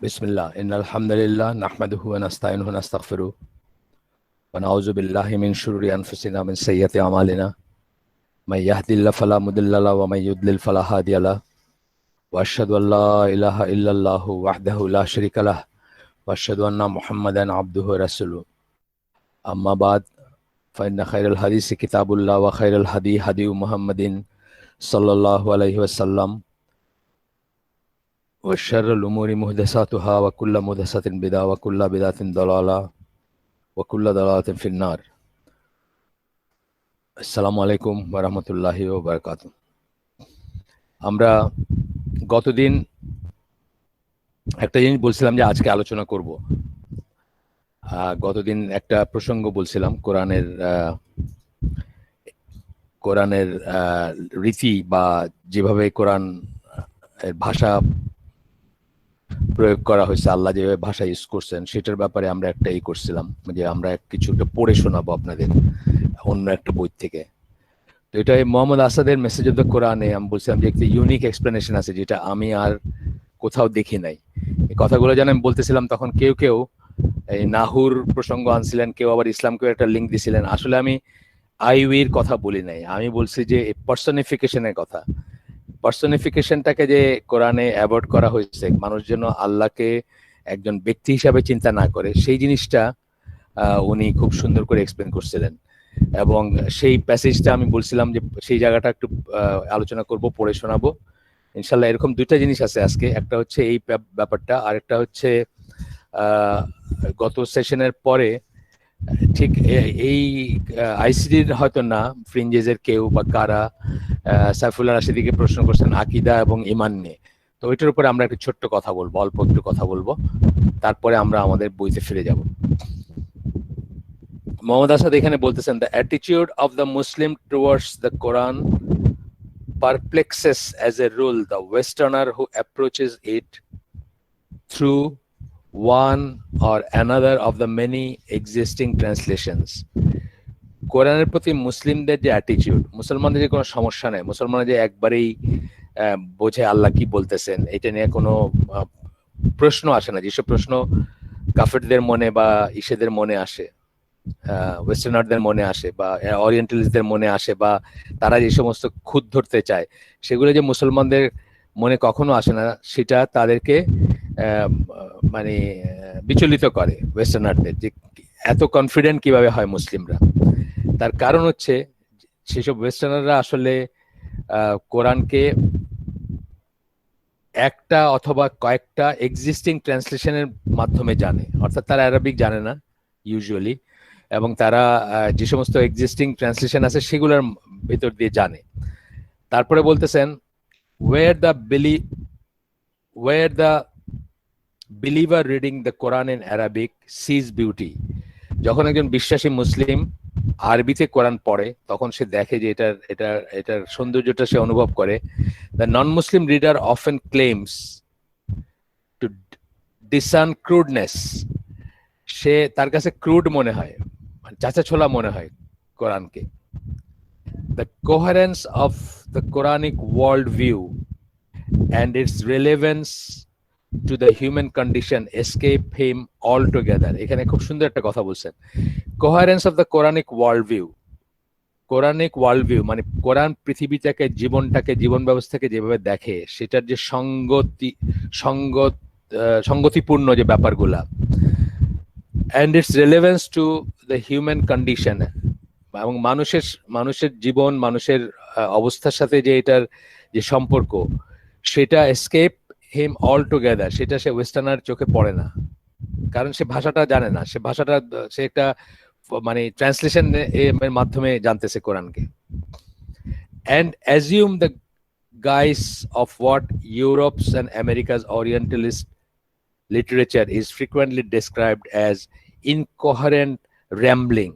बिस्मिल्लाह इन्नल हम्दुलिल्लाह नहमदुहु व नस्तईनुहु व नस्तगफिरुहु व नऊज़ु बिल्लाहि मिन शुरूरि अनफुसिना व मिन सय्यिअति अमालिना मैं यहदिल्लाहु फला मुदिल्ल लहु व मैं युद्लिल फला हादिय लहु व अशहदु अल्ला इलाहा इल्लल्लाहु वहदहु ला शरीका लहु व अशहदु अन्ना मुहम्मदन अब्दुहु व रसूलुहु अम्मा बाद फ़इन्न खैरल हदीस किताबुल्लाह व खैरल हदी हदी मुहम्मदिन सल्लल्लाहु अलैहि वसल्लम व शर्रुल उमूरि मुहदसातुहा व कुल्लु मुहदसातिन बिदअ व कुल्लु बिदअतिन दलाला व कुल्लु दलालातिन फिन्नार। আসসালামু আলাইকুম ওয়া রাহমাতুল্লাহি ওয়া বারাকাতুহু। আমরা গতদিন একটা জিনিস বলছিলাম যে আজকে আলোচনা করব। গতদিন একটা প্রসঙ্গ বলছিলাম কোরআনের রীতি বা যেভাবে কোরআন এর ভাষা প্রয়োগ করা হয়েছে, আল্লাহ যেভাবে ভাষা ইউজ করছেন সেটার ব্যাপারে আমরা একটা করছিলাম যে আমরা কিছু একটা পড়ে শোনাবো আপনাদের অন্য একটা বই থেকে। তো এটা মোহাম্মদ আসাদের মেসেজ অফ দ্য কোরআনে আমি বলছিলাম যে একটা ইউনিক এক্সপ্লেনেশন আছে যেটা আমি আর কোথাও দেখি নাই। এই কথাগুলো যেন আমি বলতেছিলাম তখন কেউ কেউ এই নাহুর প্রসঙ্গ আনছিলেন, কেউ আবার ইসলামকেও একটা লিঙ্ক দিছিলেন। আসলে আমি আইউইর কথা বলি নাই, আমি বলছি যে পার্সনিফিকেশনের কথা। পার্সনিফিকেশনটাকে যে কোরআনে অ্যাভয়েড করা হয়েছে, মানুষ যেন আল্লাহকে একজন ব্যক্তি হিসাবে চিন্তা না করে, সেই জিনিসটা উনি খুব সুন্দর করে এক্সপ্লেন করছিলেন। এবং সেই প্যাসেজটা আমি বলছিলাম যে সেই জায়গাটা একটু আলোচনা করব, পড়ে শোনাবো ইনশাল্লাহ। এরকম দুইটা জিনিস আছে আজকে, একটা হচ্ছে এই ব্যাপারটা, আর একটা হচ্ছে গত সেশনের পরে ঠিক এই আইসিডির হয়তো না, ফ্রিঞ্জেসের কেউ বা কারা সাইফুল্লাহ রাশিদিকে প্রশ্ন করছেন আকিদা এবং ঈমান নিয়ে। তো ওইটার উপরে আমরা একটু ছোট্ট কথা বলবো, অল্প একটু কথা বলবো, তারপরে আমরা আমাদের বইতে ফিরে যাব। মোহাম্মদ আসাদ এখানে বলতেছেন, the attitude of the Muslim towards the Quran perplexes as a rule the westerner who approaches it through one or another of the many existing translations. কোরআনের প্রতি মুসলিমদের যে অ্যাটিটিউড, মুসলমানদের যে কোনো সমস্যা নেই, মুসলমানরা যে একবারেই বোঝে আল্লাহ কি বলতেছেন, এটা নিয়ে কোনো প্রশ্ন আসে না। যেসব প্রশ্ন কাফেরদের মনে বা ইসেদের মনে আসে, ওয়েস্টার্নারদের মনে আসে বা ওরিয়েন্টালিস্টদের মনে আসে, বা তারা যে সমস্ত খুঁত ধরতে চায়, সেগুলো যে মুসলমানদের মনে কখনো আসে না, সেটা তাদেরকে মানে বিচলিত করে ওয়েস্টার্নারদের, যে এত কনফিডেন্ট কিভাবে হয় মুসলিমরা। তার কারণ হচ্ছে সেসব ওয়েস্টার্নাররা আসলে কোরআনকে একটা অথবা কয়েকটা এক্সিস্টিং ট্রান্সলেশনের মাধ্যমে জানে, অর্থাৎ তারা আরবিক জানে না ইউজুয়ালি, এবং তারা যে সমস্ত এক্সিস্টিং ট্রান্সলেশন আছে সেগুলোর ভিতর দিয়ে জানে। তারপরে বলতেছেন, where the believer reading the Quran in Arabic sees beauty. যখন একজন বিশ্বাসী মুসলিম আরবিতে কোরআন পড়ে তখন সে দেখে যে এটার সৌন্দর্যটা সে অনুভব করে। The non-Muslim reader often claims to discern crudeness. সে তার কাছে ক্রুড মনে হয়, চাচা ছোলা মনে হয় কোরআনকে। The coherence of the Quranic worldview and its relevance to the human condition escape him altogether. এখানে খুব সুন্দর একটা কথা বলছেন, coherence of the Quranic worldview. Quranic worldview মানে কোরআন পৃথিবীটাকে, জীবনটাকে, জীবন ব্যবস্থাকে যেভাবে দেখে, সেটার যে সঙ্গতিপূর্ণ যে ব্যাপারগুলা, and its relevance to the human condition, এবং মানুষের জীবন, মানুষের অবস্থার সাথে যে এটার যে সম্পর্ক, সেটা escape him altogether. সেটা সে ওয়েস্টার্নার চোখে পড়ে না, কারণ সে ভাষাটা জানে না। সে একটা মানে ট্রান্সলেশন এর মাধ্যমে জানতেছে কোরআনকে। and assume the guise of what Europe's and America's Orientalist literature is frequently described as incoherent rambling.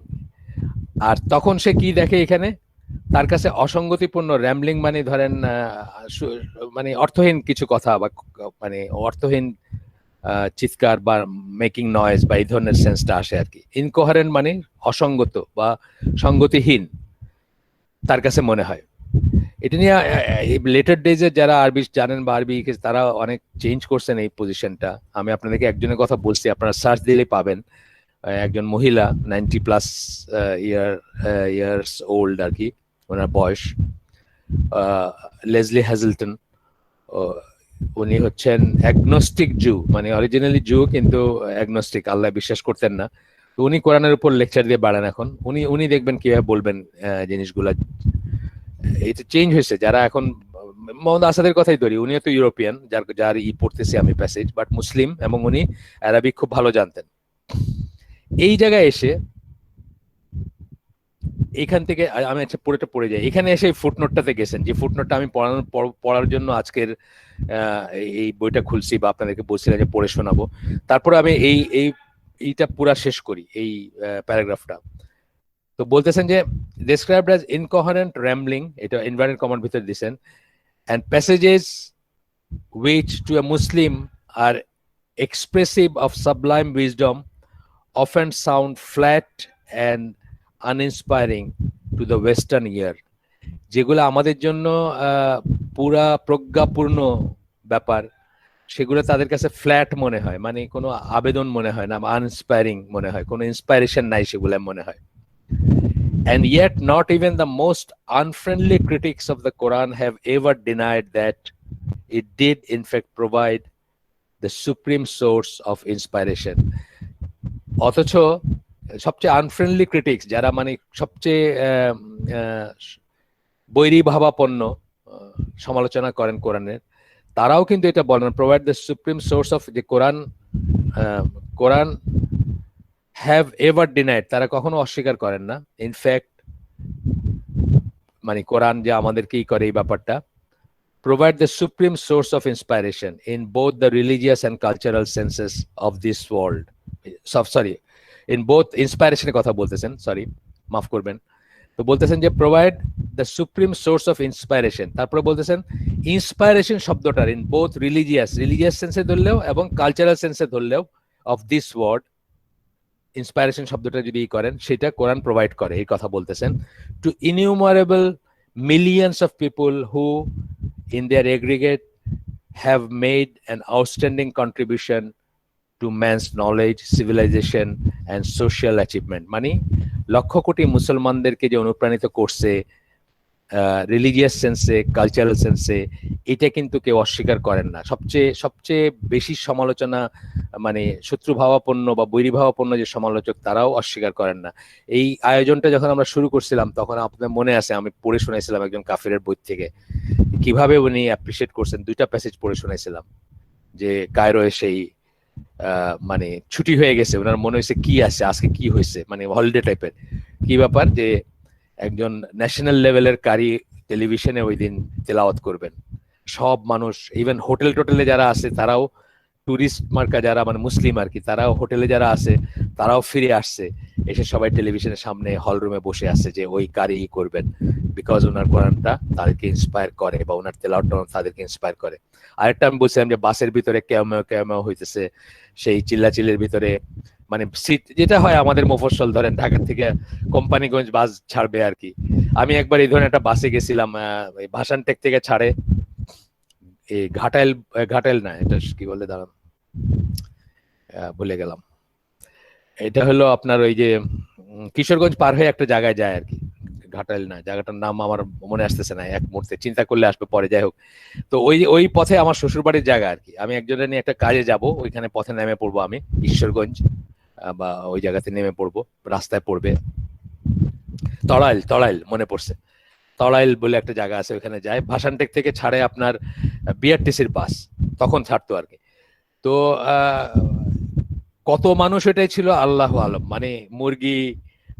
আর তখন সে কি দেখে এখানে, তার কাছে অসঙ্গতিপূর্ণ র্যাম্বলিং মানে ধরেন মানে অর্থহীন কিছু কথা, বা মানে অর্থহীন চিৎকার বা মেকিং নয়েজ বা এই ধরনের সেন্সটা আসে আর কি। ইনকোহারেন্ট মানে অসঙ্গত বা সঙ্গতিহীন তার কাছে মনে হয়। এটা নিয়ে লেটার ডেজে যারা আরবি জানেন বা আরবি তারা অনেক চেঞ্জ করছেন এই পজিশনটা। আমি আপনাদেরকে একজনের কথা বলছি, আপনারা সার্চ দিলে পাবেন। একজন মহিলা 90+ ইয়ার্স ওল্ড আর কি ওনার বয়স, লেজলি হ্যাজেলটন। উনি হচ্ছেন অ্যাগনস্টিক জু, মানে অরিজিনালি জু কিন্তু অ্যাগনস্টিক, আল্লাহ বিশ্বাস করতেন না। তো উনি কোরআনের উপর লেকচার দিয়ে বাড়ান এখন। উনি দেখবেন কিভাবে বলবেন জিনিসগুলা। এটা চেঞ্জ হয়েছে। যারা এখন মোহাম্মদ আসাদের কথাই ধরি, উনিও তো ইউরোপিয়ান, যার পড়তেছি আমি প্যাসেজ, বাট মুসলিম, এবং উনি আরবিক খুব ভালো জানতেন। এই জায়গায় এসে এখান থেকে আমি একটা পুরোটা পড়ে যাই, এখানে এসে ফুটনোটটাতে গেছেন, যে ফুটনোটটা আমি পড়ার জন্য আজকের এই বইটা খুলছি বা আপনাদেরকে বলছিলাম যে পড়ে শোনাবো। তারপরে আমি এইটা পুরা শেষ করি এই প্যারাগ্রাফটা। তো বলতেছেন যে described as incoherent rambling, এটা ইনভার্টেড কমার ভিতরে দিয়েছেন, and passages which to a Muslim are expressive of sublime wisdom often sound flat and uninspiring to the Western ear. যেগুলো আমাদের জন্য পুরা প্রজ্ঞাপূর্ণ ব্যাপার, সেগুলো তাদের কাছে ফ্ল্যাট মনে হয়, মানে কোনো আবেদন মনে হয় না, আনইন্সপায়ারিং মনে হয়, কোনো ইন্সপায়ারেশন নাই সেগুলো মনে হয়। And yet not even the most unfriendly critics of the Quran have ever denied that it did in fact provide the supreme source of inspiration. অথচ সবচেয়ে আনফ্রেন্ডলি ক্রিটিক্স, যারা মানে সবচেয়ে বৈরী ভাবাপন্ন সমালোচনা করেন কোরআনের, তারাও কিন্তু এটা বলেন, provide the supreme source of, যে কোরআন হ্যাভ এভার ডিনাইড, তারা কখনো অস্বীকার করেন না। ইনফ্যাক্ট মানে কোরআন যে আমাদেরকে কি করে এই ব্যাপারটা, provide the supreme source of inspiration in both the religious and cultural senses of this world. Sorry, in both, ইন্সপাইরেশনের কথা বলতেছেন, সরি মাফ করবেন। তো বলতেছেন যে provide the supreme source of inspiration, তারপরে বলতেছেন ইন্সপাইরেশন শব্দটার ইন বোথ রিলিজিয়াস সেন্সে ধরলেও এবং কালচারাল সেন্সে ধরলেও অফ দিস ওয়ার্ল্ড, ইন্সপাইরেশন শব্দটা যদি করেন সেটা কোরআন প্রোভাইড করে, এই কথা বলতেছেন। To innumerable millions of people who in their aggregate have made an outstanding contribution to man's knowledge, civilisation and social achievement. মানে লক্ষ কোটি মুসলমানদেরকে যে অনুপ্রাণিত করছে রিলিজিয়াস সেন্সে, কালচারাল সেন্সে, এটা কিন্তু কেউ অস্বীকার করেন না। সবচেয়ে বেশি সমালোচনা, মানে শত্রুভাবাপন্ন বা বৈরীভাবাপন্ন যে সমালোচক, তারাও অস্বীকার করেন না। এই আয়োজনটা যখন আমরা শুরু করছিলাম, তখন আপনার মনে আছে আমি পড়ে শোনাইছিলাম একজন কাফিরের বই থেকে, কিভাবে উনি অ্যাপ্রিসিয়েট করছেন। 2টা প্যাসেজ পড়ে শোনাইছিলাম, যে কায়রোয় সেই মানে ছুটি হয়ে গেছে, ওনার মনে হয়েছে কি আছে আজকে, কি হয়েছে, মানে হলিডে টাইপের কি ব্যাপার, যে একজন ন্যাশনাল লেভেলের কারি টেলিভিশনে ওই দিন তেলাওয়াত করবেন। সব মানুষ, ইভেন হোটেলে যারা আছে তারাও, টুরিস্ট মার্কা যারা মানে মুসলিম আর কি, তারাও হোটেলে যারা আছে তারাও ফিরে আসছে, এসে সবাই টেলিভিশনের সামনে হল রুমে বসে আছে যে ওই কারি করবেন, বিকজ ওনার কোরআনটা তাদেরকে ইন্সপায়ার করে বা ওনার তেলাওয়াতটা তাদেরকে ইন্সপায়ার করে। আরেকটা আমি বলছিলাম যে বাসের ভিতরে কেমন হইতেছে, সেই চিল্লাচিল্লির ভিতরে, মানে সিট যেটা হয় আমাদের মফস্বল, ধরেন ঢাকা থেকে কোম্পানিগঞ্জ বাস ছাড়বে আর কি। আমি একবার এই ধরনের একটা বাসে গেছিলাম, ভাসানটেক থেকে ছাড়ে, এই ঘাটাইল না, এটা কি বলে, দাঁড়ান ভুলে গেলাম, এটা হলো আপনার ওই যে কিশোরগঞ্জ পার হয়ে একটা জায়গায় যায় আর কি, ঘাটাইল না, জায়গাটার নাম আমার মনে আসতেছে না এক মুহূর্তে, চিন্তা করলে আসবে পরে, যাই হোক। তো ওই পথে আমার শ্বশুর বাড়ির জায়গা আর কি, আমি একজনের নিয়ে একটা কাজে যাব, ওইখানে পথে নেমে পড়বো আমি, ঈশ্বরগঞ্জ বা ওই জায়গাতে নেমে পড়বো, রাস্তায় পড়বে তড়াইল মনে পড়ছে, তড়াইল বলে একটা জায়গা আছে, ওইখানে যায়। ভাসানটেক থেকে ছাড়ে আপনার বিআরটিসির বাস, তখন ছাড়তো আর কি। তো কত মানুষ এটাই ছিল আল্লাহ আলম, মানে মুরগি,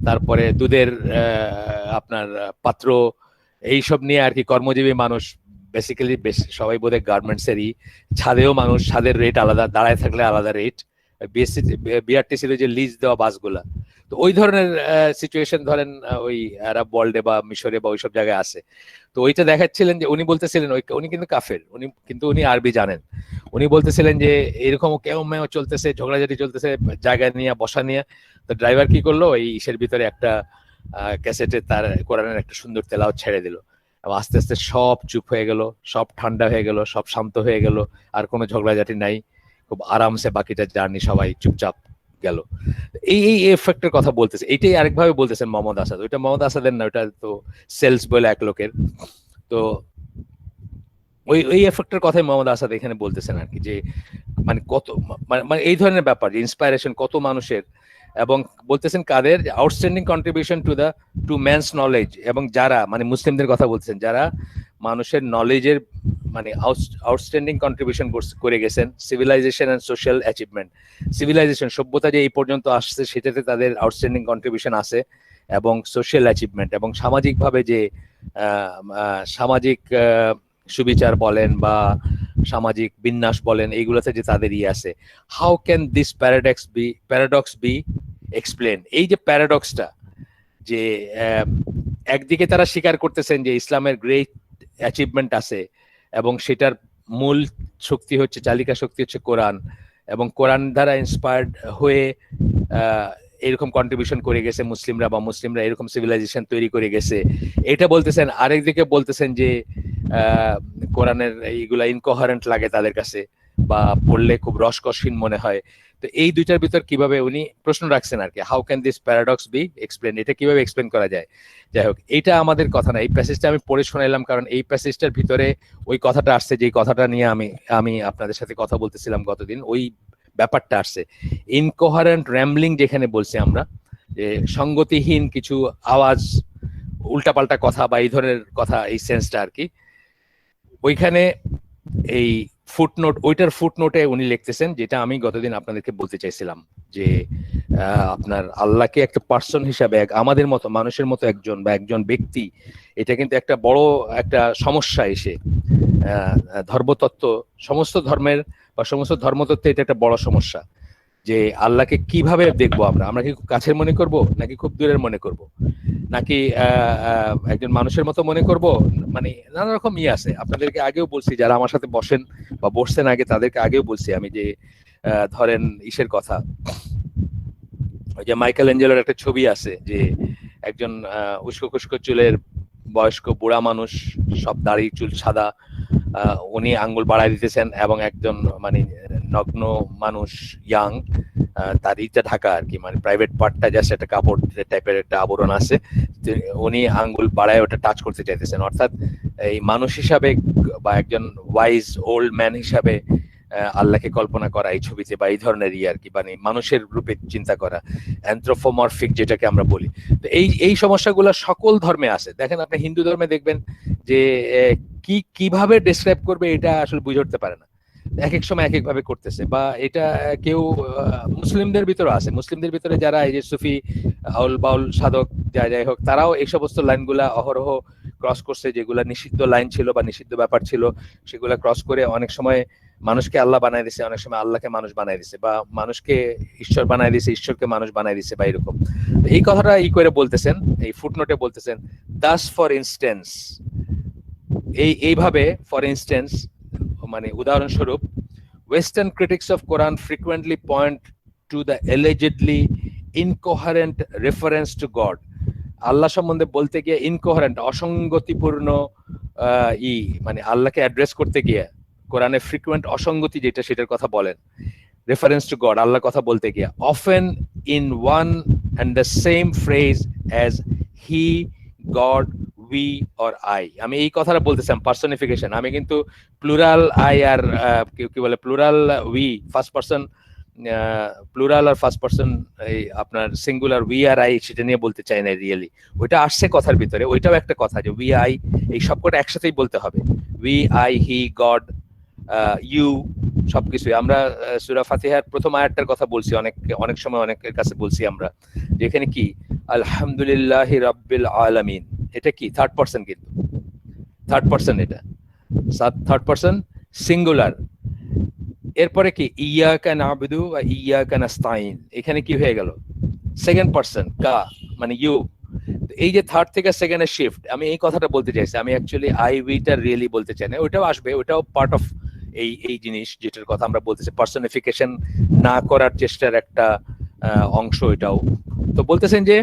তারপরে দুধের আপনার পাত্র, এইসব নিয়ে আর কি, কর্মজীবী মানুষ বেসিক্যালি, সবাই বোধহয় গার্মেন্টসেরই। ছাদেও মানুষ, ছাদের রেট আলাদা, দাঁড়ায় থাকলে আলাদা রেট, বিআরটিসির যে লিজ দেওয়া বাসগুলা। তো ওই ধরনের সিচুয়েশন ধরেন ওই আরব ওয়ার্ল্ডে বা মিশরে বা ওইসব জায়গায় আছে। তো ওইটা দেখাচ্ছিলেন যে উনি বলতেছিলেন, উনি কিন্তু কাফের, উনি আরবি জানেন। উনি বলতেছিলেন যে এরকম কেউ মেও চলতেছে, ঝগড়াঝাটি চলতেছে জায়গা নিয়ে, বসা নিয়ে। তো ড্রাইভার কি করলো, এই ইসের ভিতরে একটা ক্যাসেটে তার কোরআনের একটা সুন্দর তেলাওয়াত ছেড়ে দিল। আস্তে আস্তে সব চুপ হয়ে গেল, সব ঠান্ডা হয়ে গেল, সব শান্ত হয়ে গেল, আর কোনো ঝগড়াঝাটি নাই, খুব আরামসে বাকিটা জার্নি সবাই চুপচাপ গেল। এই এই এফেক্টের কথা বলতেছে, এইটাই আরেকভাবে বলতেছেন মোহাম্মদ আসাদ। ওইটা মোহাম্মদ আসাদের না, ওইটা তো সেলস বলে এক লোকের। তো ওই ওই এফেক্টের কথাই মোহাম্মদ আসাদ এখানে বলতেছেন আর কি, যে মানে কত মানে এই ধরনের ব্যাপার, যে ইন্সপায়ারেশন কত মানুষের, এবং বলতেছেন কাদের, outstanding contribution to man's knowledge, এবং যারা মানে মুসলিমদের কথা বলছেন, যারা মানুষের নলেজের মানে আউটস্ট্যান্ডিং কন্ট্রিবিউশন করে গেছেন, civilisation and social achievement, civilisation সভ্যতা যে এই পর্যন্ত আসছে সেটাতে তাদের আউটস্ট্যান্ডিং কন্ট্রিবিউশন আছে, এবং সোশ্যাল অ্যাচিভমেন্ট, এবং সামাজিকভাবে যে সামাজিক সুবিচার বলেন বা সামাজিক বিন্যাস বলেন, এইগুলোতে যে তাদের আছে। How can this paradox B explain? এই যে প্যারাডক্সটা, যে একদিকে তারা স্বীকার করতেছেন যে ইসলামের গ্রেট অ্যাচিভমেন্ট আছে, এবং সেটার মূল শক্তি হচ্ছে, চালিকা শক্তি হচ্ছে কোরআন, এবং কোরআন দ্বারা ইন্সপায়ার্ড হয়ে এরকম কন্ট্রিবিউশন করে গেছে মুসলিমরা, বা মুসলিমরা এরকম সিভিলাইজেশন তৈরি করে গেছে, এটা বলতেছেন। আরেকদিকে বলতেছেন যে কোরআনের এইগুলা ইনকোহারেন্ট লাগে তাদের কাছে, বা পড়লে খুব রসকসহীন মনে হয়। তো এই দুইটার ভিতর কিভাবে উনি প্রশ্ন রাখছেন আর কি, how can this paradox B explain, এটা কিভাবে এক্সপ্লেন করা যায়। যাই হোক, এইটা আমাদের কথা না, এই প্যাসেজটা আমি পড়ে শোনাইলাম, কারণ এই প্যাসেজটার ভিতরে ওই কথাটা আসছে, যে কথাটা নিয়ে আমি আপনাদের সাথে কথা বলতেছিলাম গতদিন, ওই ব্যাপারটা আসছে। ইনকোহারেন্ট র্যাম্বলিং যেখানে বলছি আমরা, যে সঙ্গতিহীন কিছু আওয়াজ, উল্টাপাল্টা কথা বা এই ধরনের কথা, এই সেন্সটা আর কি, ওইখানে এই ফুটনোট, ওইটার ফুটনোটে উনি লিখতেছেন, যেটা আমি গতদিন আপনাদেরকে বলতে চাইছিলাম, যে আপনার আল্লাহকে একটা পার্সন হিসাবে, আমাদের মতো মানুষের মতো একজন বা একজন ব্যক্তি, এটা কিন্তু একটা বড় একটা সমস্যা এসে, ধর্মতত্ত্ব, সমস্ত ধর্মের বা সমস্ত ধর্মতত্ত্বে এটা একটা বড় সমস্যা, যে আল্লাহকে কিভাবে দেখবো আমরা, আমরা কি খুব কাছের মনে করব, নাকি খুব দূরের মনে করব, নাকি একজন মানুষের মতো মনে করব, মানে নানা রকম আছে। আপনাদেরকে আগেও বলছি, যারা আমার সাথে বসেন বা বসছেন আগে, তাদেরকে আগেও বলছি আমি, যে ধরেন ইসের কথা, ওই যে মাইকেল অ্যাঞ্জেলোর একটা ছবি আছে, যে একজন উস্কো খুস্কো চুলের বয়স্ক বুড়া মানুষ, সব দাড়ি চুল সাদা, উনি আঙ্গুল বাড়াই দিতেছেন, এবং একজন মানে নগ্ন মানুষ, ইয়াং, তার ইটা ঢাকা আর কি, মানে প্রাইভেট পার্টটা জাস্ট একটা কাপড় টাইপের একটা আবরণ আছে, উনি আঙ্গুল বাড়ায় ওটা টাচ করতে চাইতেছেন। অর্থাৎ এই মানুষ হিসাবে বা একজন ওয়াইজ ওল্ড ম্যান হিসাবে আল্লাহকে কল্পনা করা এই ছবিতে, বা এই ধরনের আর কি, মানে মানুষের রূপে চিন্তা করা, অ্যানথ্রোপোমরফিক যেটাকে আমরা বলি। তো এই সমস্যাগুলো সকল ধর্মে আছে। দেখেন, আপনি হিন্দু ধর্মে দেখবেন যে কিভাবে ডেসক্রাইব করবে এটা আসলে বুঝে উঠতে পারে না, এক এক সময় এক এক ভাবে করতেছে। বা এটা কেউ মুসলিমদের ভিতরে আছে, মুসলিমদের ভিতরে যারা এই যে সুফি আউল বাউল সাধক যাই হোক, তারাও এই সমস্ত লাইনগুলা অহরহ ক্রস করছে, যেগুলা নিষিদ্ধ লাইন ছিল বা নিষিদ্ধ ব্যাপার ছিল, সেগুলা ক্রস করে অনেক সময় মানুষকে আল্লাহ বানাই দিছে, অনেক সময় আল্লাহকে মানুষ বানাই দিছে, বা মানুষকে ঈশ্বর বানাই দিছে, ঈশ্বরকে মানুষ বানাই দিছে, বা এরকম। এই কথাটা করে বলতেছেন, এই ফুটনোটে বলতেছেন, দাস ফর ইনস্টেন্স, এইভাবে ফর ইনস্টেন্স মানে উদাহরণস্বরূপ, western critics of Quran frequently point to the allegedly incoherent reference to God. Allah সম্বন্ধে বলতে গিয়ে ইনকোহারেন্ট, অসঙ্গতিপূর্ণ মানে আল্লাহকে অ্যাড্রেস করতে গিয়ে কোরআনে ফ্রিকুয়েন্ট অসঙ্গতি যেটা, সেটার কথা বলেন, রেফারেন্স টু গড, আল্লাহর কথা বলতে গিয়ে, often in one and the same phrase as he, god, we or I. আমি এই কথাটা বলতেছিলাম পার্সনিফিকেশন, আমি কিন্তু প্লুরাল আই আর কি বলে plural we, first person plural আর ফার্স্ট পার্সন, এই আপনার সিঙ্গুলার উই আর আই, সেটা নিয়ে বলতে চাই না রিয়েলি। ওইটা আসছে কথার ভিতরে, ওইটাও একটা কথা, যে উই আই, এই সবকটা একসাথেই বলতে হবে, we I he God you, সবকিছুই। আমরা সূরা ফাতিহার প্রথম আয়াতটার কথা বলছি, অনেক সময় অনেকের কাছে বলছি আমরা, যেখানে কি আলহামদুলিল্লাহি রাব্বিল আলামিন, এটা কি থার্ড পারসন, কিন্তু থার্ড পারসন, এটা থার্ড পারসন সিঙ্গুলার। এরপরে কি ইয়াকা নাবুদু ওয়া ইয়াকা নাস্তাইন, এখানে কি হয়ে গেল সেকেন্ড পারসন কা, মানে ইউ। এই যে থার্ড থেকে সেকেন্ডের শিফট, আমি এই কথাটা বলতে চাইছি, আমি অ্যাকচুয়ালি আই উইটা রিয়েলি বলতে চাই না, ওইটাও আসবে, ওইটাও পার্ট অফ এই জিনিস যেটার কথা আমরা বলতেছি, পার্সনিফিকেশন না করার চেষ্টার একটা অংশ এটাও। তো বলতেছেন যে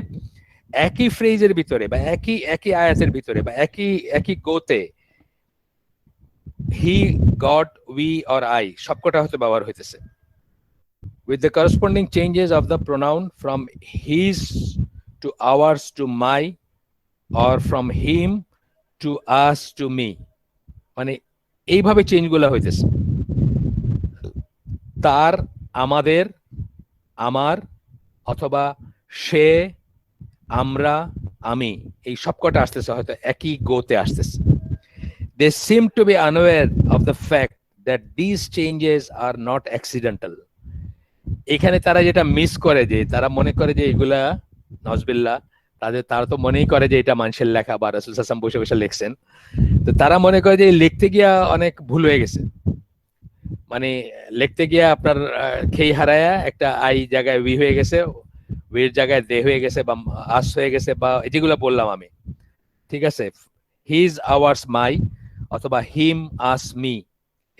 একই ফ্রেজের ভিতরে বা একই একই আয়াতের ভিতরে বা একই একই গোতে হি, গড, উই অর আই সবকটা হয়তো ব্যবহার হইতেছে, with the corresponding changes of the pronoun from his to ours to my, or from him to us to me, মানে এইভাবে চেঞ্জ গুলা হইতেছে। তার, আমাদের, আমার, অথবা সে, আমরা, আমি, এই সবকটা আসতেছে হয়তো একই গোতে আসতেছে। They seem to be unaware of the fact that these changes are not accidental. এখানে তারা যেটা মিস করে, যে তারা মনে করে যে এগুলা নজবিল্লাহ, তারা তো মনেই করে যে এটা মানুষের লেখা বা রাসূল সাল্লাল্লাহু আলাইহি ওয়াসাল্লাম বসে বসে লিখছেন। তো তারা মনে করে যে লিখতে গিয়া অনেক ভুল হয়ে গেছে, মানে লিখতে গিয়া আপনার খেই হারায়া একটা আই জায়গায় উই হয়ে গেছে, উইর জায়গায় দে হয়ে গেছে বা আস হয়ে গেছে, বা যেগুলো বললাম আমি, ঠিক আছে, হিজ, আওয়ার্স, মাই, অথবা হিম, আস, মি,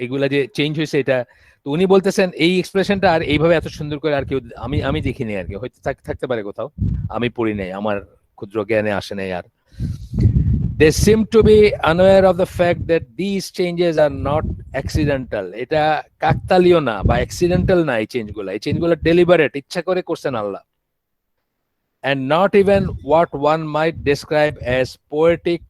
এগুলা যে চেঞ্জ হয়েছে এটা। তো উনি বলতেছেন এই এক্সপ্রেশনটা আর এইভাবে এত সুন্দর করে আর কেউ, আমি দেখিনি আর কি, হয়তো থাকতে পারে কোথাও, আমি পড়ি নাই, আমার ক্ষুদ্র জ্ঞানে আসে নাই আর। They seem to be unaware of the fact that these changes are not accidental. এটা কাকতালীয় না বা accidental না, এই চেঞ্জগুলো ডেলিবারেট, ইচ্ছা করে করছেন আল্লাহ। And not even what one might describe as poetic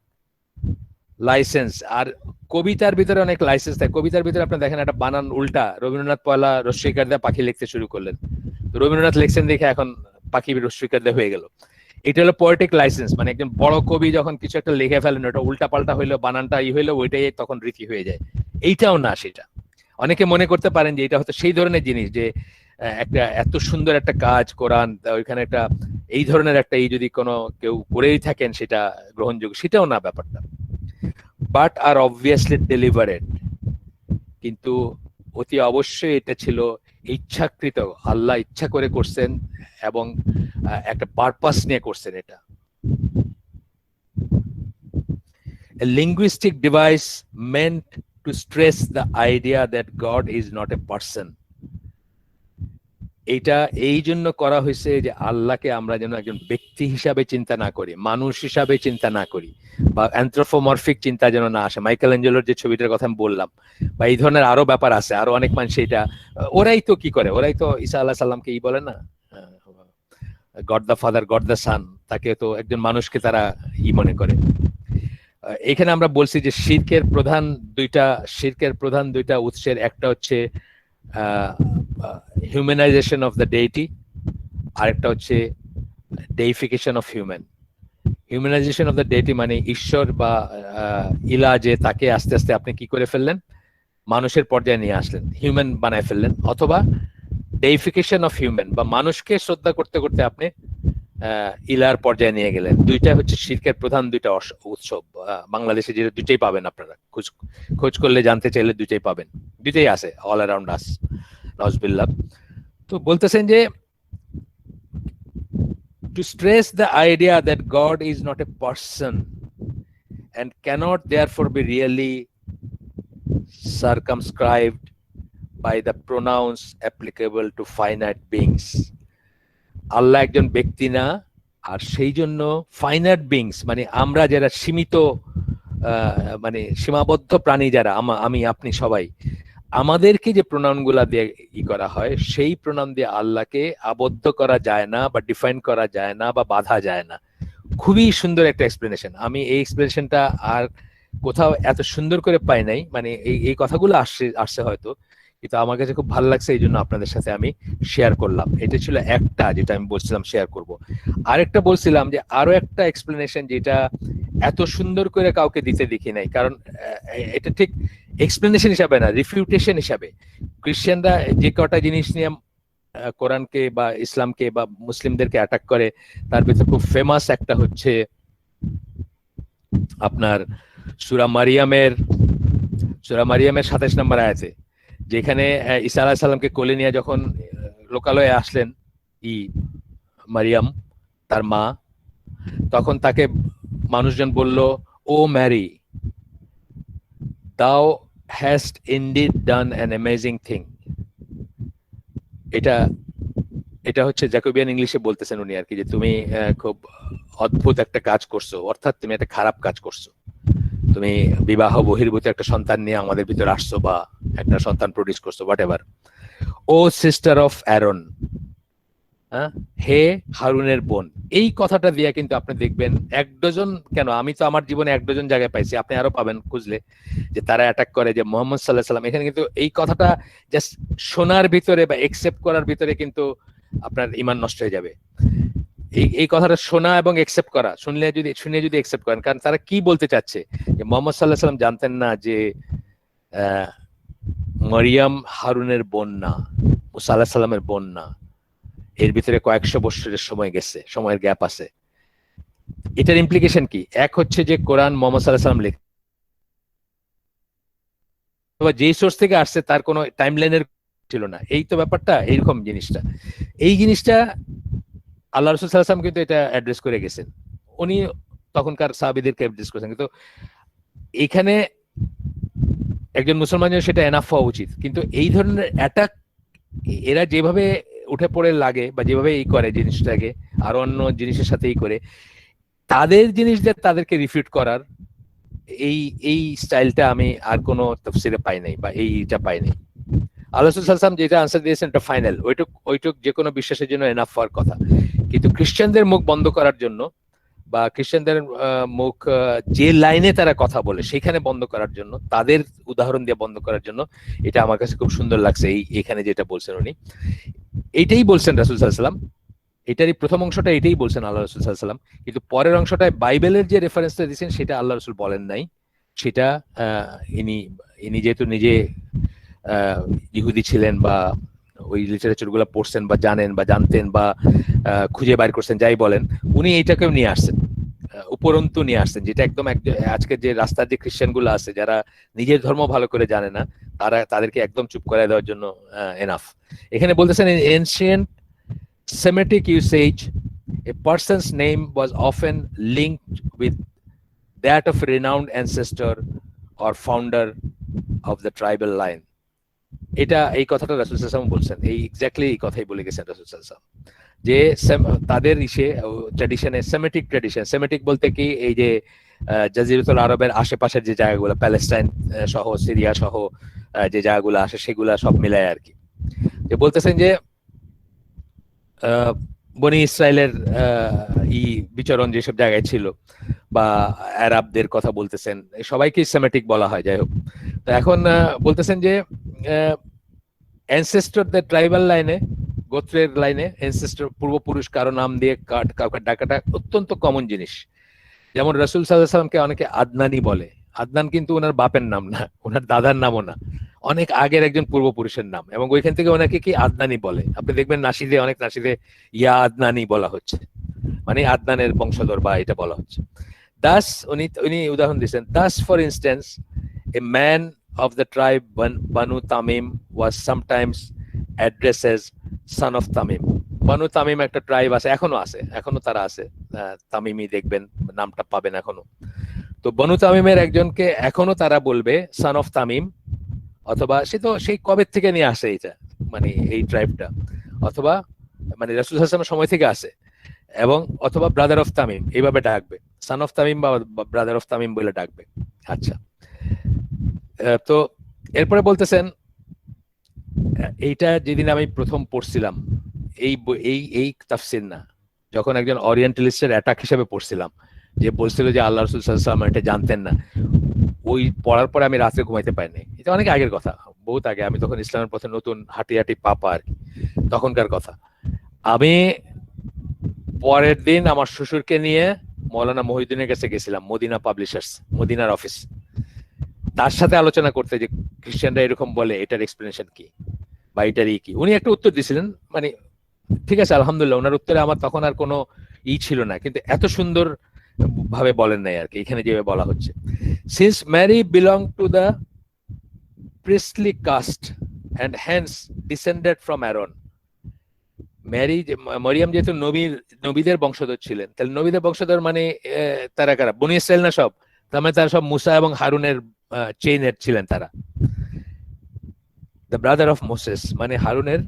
license. আর কবিতার ভিতরে অনেক লাইসেন্স থাকে। কবিতার ভিতরে আপনি দেখেন একটা বানান উল্টা, রবীন্দ্রনাথ পয়লা রস্বইকার দিয়ে পাখি লিখতে শুরু করলেন, রবীন্দ্রনাথ লিখছেন দেখে এখন পাখি রস্বইকার দিয়ে হয়ে গেল। এটা হলো পোয়েটিক লাইসেন্স, মানে একজন বড় কবি যখন কিছু একটা লিখে ফেলেন, ওটা উল্টা পাল্টা হইলো, বানানটা হইলো, ওইটাই তখন রীতি হয়ে যায়। এইটাও না সেটা। অনেকে মনে করতে পারেন যে এটা হয়তো সেই ধরনের জিনিস, যে একটা এত সুন্দর একটা কাজ কোরআন, ওইখানে একটা এই ধরনের একটা যদি কোনো কেউ করেই থাকেন সেটা গ্রহণযোগ্য, সেটাও না ব্যাপারটা। বাট আর অবভিয়াসলি ডেলিভারেট, কিন্তু অতি অবশ্যই এটা ছিল ইচ্ছাকৃত, আল্লাহ ইচ্ছা করে করছেন এবং একটা পারপাস নিয়ে করছেন এটা। A linguistic device meant to stress the idea that God is not a person. এটা এই জন্য করা হয়েছে যে আল্লাহকে আমরা যেন একজন ব্যক্তি হিসাবে চিন্তা না করি, মানুষ হিসাবে চিন্তা না করি, বা অ্যানথ্রোপোমরফিক চিন্তা যেন না আসে। মাইকেল অ্যাঞ্জেলোর যে ছবিটার কথা আমি বললাম, বা এই ধরনের আরো ব্যাপার আছে, আরো অনেক মানুষ এটা, ওরাই তো কি করে, ওরাই তো ঈসা আলাইহিস সালামকে ই বলে না, god the father, god the sun, তাকে তো একজন মানুষকে তারা ই মনে করে। এখানে আমরা বলছি যে শিরকের প্রধান দুইটা উৎসের একটা হচ্ছে হিউম্যানাইজেশন অফ দ্য ডেইটি, আরেকটা হচ্ছে deification of human. Humanisation of the deity মানে ঈশ্বর বা ইলা, যে তাকে আস্তে আস্তে আপনি কি করে ফেললেন, মানুষের পর্যায়ে নিয়ে আসলেন, হিউম্যান বানায় ফেললেন, অথবা ডেইফিকেশন অফ হিউম্যান বা মানুষকে শ্রদ্ধা করতে করতে আপনি ইলার পর্যায়ে নিয়ে গেলেন। দুইটা হচ্ছে শিরকের প্রধান দুইটা উৎসব। বাংলাদেশে যে দুইটাই পাবেন আপনারা, খোঁজ করলে জানতে চাইলে দুইটাই পাবেন, দুইটাই আছে অল অ্যারাউন্ড আস, নজবিল্লাহ। তো বলতেছেন যে to stress the idea that God is not a person and cannot therefore be really circumscribed by the pronouns applicable to finite beings. আল্লাহ একজন ব্যক্তি না, আর সেই জন্য ফাইনাইট বিংস মানে আমরা যারা সীমিত, মানে সীমাবদ্ধ প্রাণী যারা, আমি, আপনি সবাই, আমাদেরকে যে প্রোনাউন গুলা দিয়ে ই করা হয়, সেই প্রোনাউন দিয়ে আল্লাহকে আবদ্ধ করা যায় না বা ডিফাইন করা যায় না বা বাধা যায় না। খুবই সুন্দর একটা এক্সপ্লেনেশন। আমি এই এক্সপ্লেনেশনটা আর কোথাও এত সুন্দর করে পাই নাই, মানে এই কথাগুলো আসছে হয়তো, কিন্তু আমার কাছে খুব ভালো লাগছে, এই জন্য আপনাদের সাথে আমি শেয়ার করলাম। এটা ছিল একটা, যেটা আমি বলছিলাম শেয়ার করব। আরেকটা বলছিলাম যে আরো একটা এক্সপ্লেনেশন যেটা এত সুন্দর করে কাউকে দিতে দেখি নাই, কারণ এটা ঠিক এক্সপ্লেনেশন হিসাবে না, রিফিউটেশন হিসাবে। খ্রিস্টানরা যে কটা জিনিস নিয়ে কোরআনকে বা ইসলামকে বা মুসলিমদেরকে অ্যাটাক করে, তার ভিতরে খুব ফেমাস একটা হচ্ছে আপনার সূরা মারিয়ামের 27 নম্বর আয়াতে, যেখানে ঈসা আলাইহিস সালামকে কোলে নিয়ে যখন লোকালয়ে আসলেন মারিয়াম তার মা, তখন তাকে মানুষজন বলল, ও Mary, thou hast indeed done an amazing thing. এটা এটা হচ্ছে জ্যাকোবিয়ান ইংলিশে বলতেছেন উনি আর কি, যে তুমি খুব অদ্ভুত একটা কাজ করছো, অর্থাৎ তুমি একটা খারাপ কাজ করছো, তুমি বিবাহ বহির্ভূত একটা সন্তান নিয়ে আমাদের ভিতরে আসছো বা একটা সন্তান প্রডিউস করছো, what O sister of Aaron, হে হারুনের বোন, এই কথাটা দিয়ে কিন্তু আপনি দেখবেন এক ডজন, কেন আমি তো আমার জীবনে এক ডজন জায়গায় পাইছি, আপনি আরো পাবেন খুঁজলে, যে তারা অ্যাটাক করে যে মোহাম্মদ সাল্লাহ সাল্লাম। এখানে কিন্তু এই কথাটা জাস্ট শোনার ভিতরে বা একসেপ্ট করার ভিতরে কিন্তু আপনার ইমান নষ্ট হয়ে যাবে। এই কথাটা শোনা এবং একসেপ্ট করা, শুনে যদি একসেপ্ট করেন, কারণ তারা কি বলতে চাচ্ছে, যে মোহাম্মদ সাল্লাহ সাল্লাম জানতেন না যে মরিয়ম হারুনের বোন না, মুসা আলাইহিস সালামের বোন না, এর ভিতরে কয়েকশো বছরের সময় গেছে, সময়ের গ্যাপ আছে। এটার ইমপ্লিকেশন কি? এক হচ্ছে যে কোরআন মোহাম্মদ সাল্লাল্লাহু আলাইহি ওয়াসাল্লাম যেই সোর্স থেকে আসছে তার কোনো টাইমলাইনের ছিল না, এই তো ব্যাপারটা, এইরকম জিনিসটা, এই জিনিসটা আল্লাহ রাসূল সাল্লাল্লাহু আলাইহি ওয়াসাল্লাম কিন্তু এটা অ্যাড্রেস করে গেছেন, উনি তখনকার সাহাবীদেরকে অ্যাড্রেস করেছেন। কিন্তু এখানে একজন মুসলমানের সেটা এনাফ হওয়া উচিত, কিন্তু এই ধরনের অ্যাটাক এরা যেভাবে উঠে পড়ে লাগে বা যেভাবে এই করে জিনিসটাকে, আর অন্য জিনিসের সাথেই করে, তাদের জিনিস দিয়ে তাদেরকে রিফিউট করার এই এই স্টাইলটা আমি আর কোনো তাফসিরে পাই নাই, বা এইটা পাই নাই। আল্লাহ রাসূল সাল্লাল্লাহু আলাইহি ওয়াসাল্লাম যেটা আনসার দিয়েছেন এটা ফাইনাল, ওইটুক যে কোনো বিশ্বাসের জন্য এনাফ হওয়ার কথা। কিন্তু খ্রিস্টানদের মুখ বন্ধ করার জন্য, বা খ্রিস্টানদের মুখ যে লাইনে তারা কথা বলে সেখানে বন্ধ করার জন্য, তাদের উদাহরণ দিয়ে বন্ধ করার জন্য, এটা আমার কাছে খুব সুন্দর লাগছে। এখানে যেটা বলছেন উনি, এইটাই বলছেন রাসূল সাল্লাল্লাহু আলাইহি ওয়াসাল্লাম, এটারই প্রথম অংশটা এটাই বলছেন আল্লাহ রাসূল সাল্লাল্লাহু আলাইহি ওয়াসাল্লাম, কিন্তু পরের অংশটায় বাইবেলের যে রেফারেন্সটা দিয়েছেন সেটা আল্লাহ রাসূল বলেন নাই। সেটা ইনি যেহেতু নিজে ইহুদি ছিলেন, বা ওই লিটারেচার গুলো পড়ছেন বা জানেন বা জানতেন বা খুঁজে বাইর করছেন, যাই বলেন, উনি এইটাকেও নিয়ে আসছেন, উপরন্তু নিয়ে আসছেন, যেটা একদম আজকে যে রাস্তার যে খ্রিস্টান গুলো আছে যারা নিজের ধর্ম ভালো করে জানে না, তাদেরকে একদম চুপ করে দেওয়ার জন্য এনাফ। এখানে বলতেছেন ancient Semitic usage, a person's name was often linked with that of a renowned ancestor or founder of the tribal line. এটা এই কথাটা রাসূল সাল্লাল্লাহু আলাইহি ওয়াসাল্লাম বলছেন, এই এক্স্যাক্টলি এই কথাই বলে গেছেন রাসূল সাল্লাল্লাহু আলাইহি ওয়াসাল্লাম, যে তাদের ট্র্যাডিশনে, সেমেটিক বলতে কি, এই যে জাজিরাতুল আরবের আশেপাশের যে জায়গাগুলো, প্যালেস্টাইন সহ, সিরিয়া সহ যে জায়গাগুলো আসে, সেগুলা সব মিলায় আর কি। যে বলতেছেন যে বনি ইসরায়েলের বিচরণ যেসব জায়গায় ছিল, বা আরবদের কথা বলতেছেন, সবাইকে সেমেটিক বলা হয়। যাই হোক, তো এখন বলতেছেন যে অ্যানসেস্টরদের ট্রাইবাল লাইনে, গোত্রের লাইনে অ্যানসেস্টর, পূর্বপুরুষ কারো নাম দিয়ে কাউকে ডাকাটা অত্যন্ত কমন জিনিস। যেমন রাসূল সাল্লাল্লাহু আলাইহি ওয়াসাল্লামকে অনেকে আদনানি বলে, আদনান কিন্তু ওনার বাপের নাম না, ওনার দাদার নামও না, অনেক আগের একজন পূর্বপুরুষের নাম, এবং ওইখান থেকে ওনাকে কি আদনানি বলে। আপনি দেখবেন নাসিদে, অনেক নাসিদে ইয়া আদনানি বলা হচ্ছে, মানে আদনানের বংশধর বা এটা বলা হচ্ছে। দাস উনি উদাহরণ দিয়েছেন, Das for instance a man of the tribe Banu Tamim was sometimes addressed as son of Tamim. Banu Tamim একটা ট্রাইব আছে, এখনো তারা আছে, তামিমি দেখবেন নামটা পাবেন এখনো। তো বনু তামিমের একজনকে এখনো তারা বলবে সন অফ তামিম, অথবা সে তো সেই কবে থেকে নিয়ে আসে এটা, মানে এই ট্রাইবটা, অথবা মানে রাসূল সাল্লাল্লাহু আলাইহি ওয়াসাল্লামের সময় থেকে আসে, এবং অথবা ব্রাদার অফ তামিম এইভাবে ডাকবে, সন অফ তামিম বা ব্রাদার অফ তামিম বলে ডাকবে। আচ্ছা, তো এরপরে বলতেছেন, এইটা যেদিন আমি প্রথম পড়ছিলাম, এই এই এই তাফসির না, যখন একজন ওরিয়েন্টালিস্টের অ্যাটাক হিসেবে পড়ছিলাম, যে বলছিল যে আল্লাহ রাসূল সাল্লাল্লাহু আলাইহি ওয়াসাল্লাম এটা জানতেন না, ওই পড়ার পরে আমি রাতে ঘুমাইতে পারিনি। এটা অনেক আগের কথা, বহুত আগে, আমি তখন ইসলামের পথে নতুন হাঁটি পাপা আর কি, তখনকার কথা। আমি পরের দিন আমার শ্বশুরকে নিয়ে মৌলানা মহিউদ্দিনের কাছে গেছিলাম, মদিনা পাবলিশার্স, মদিনার অফিস, তার সাথে আলোচনা করতে, যে খ্রিস্টানরা এরকম বলে, এটার এক্সপ্লেনেশন কি বা এটারই কি। উনি একটা উত্তর দিয়েছিলেন, মানে ঠিক আছে আলহামদুলিল্লাহ, ওনার উত্তরে আমার তখন আর কোনো ছিল না, কিন্তু এত সুন্দর ভাবে বলেন নাই আর কি, এখানে যেভাবে বলা হচ্ছে। Since Mary belong to the priestly caste and hence descended from Aaron, মরিয়ম যেহেতু নবীদের বংশধর ছিলেন, তাহলে নবীদের বংশধর মানে তারা কারা? বনি ইসরাইল না সব? তার মানে তারা সব মুসা এবং হারুনের চেইনের ছিলেন তারা। দ্য ব্রাদার অফ মোসেস মানে হারুনের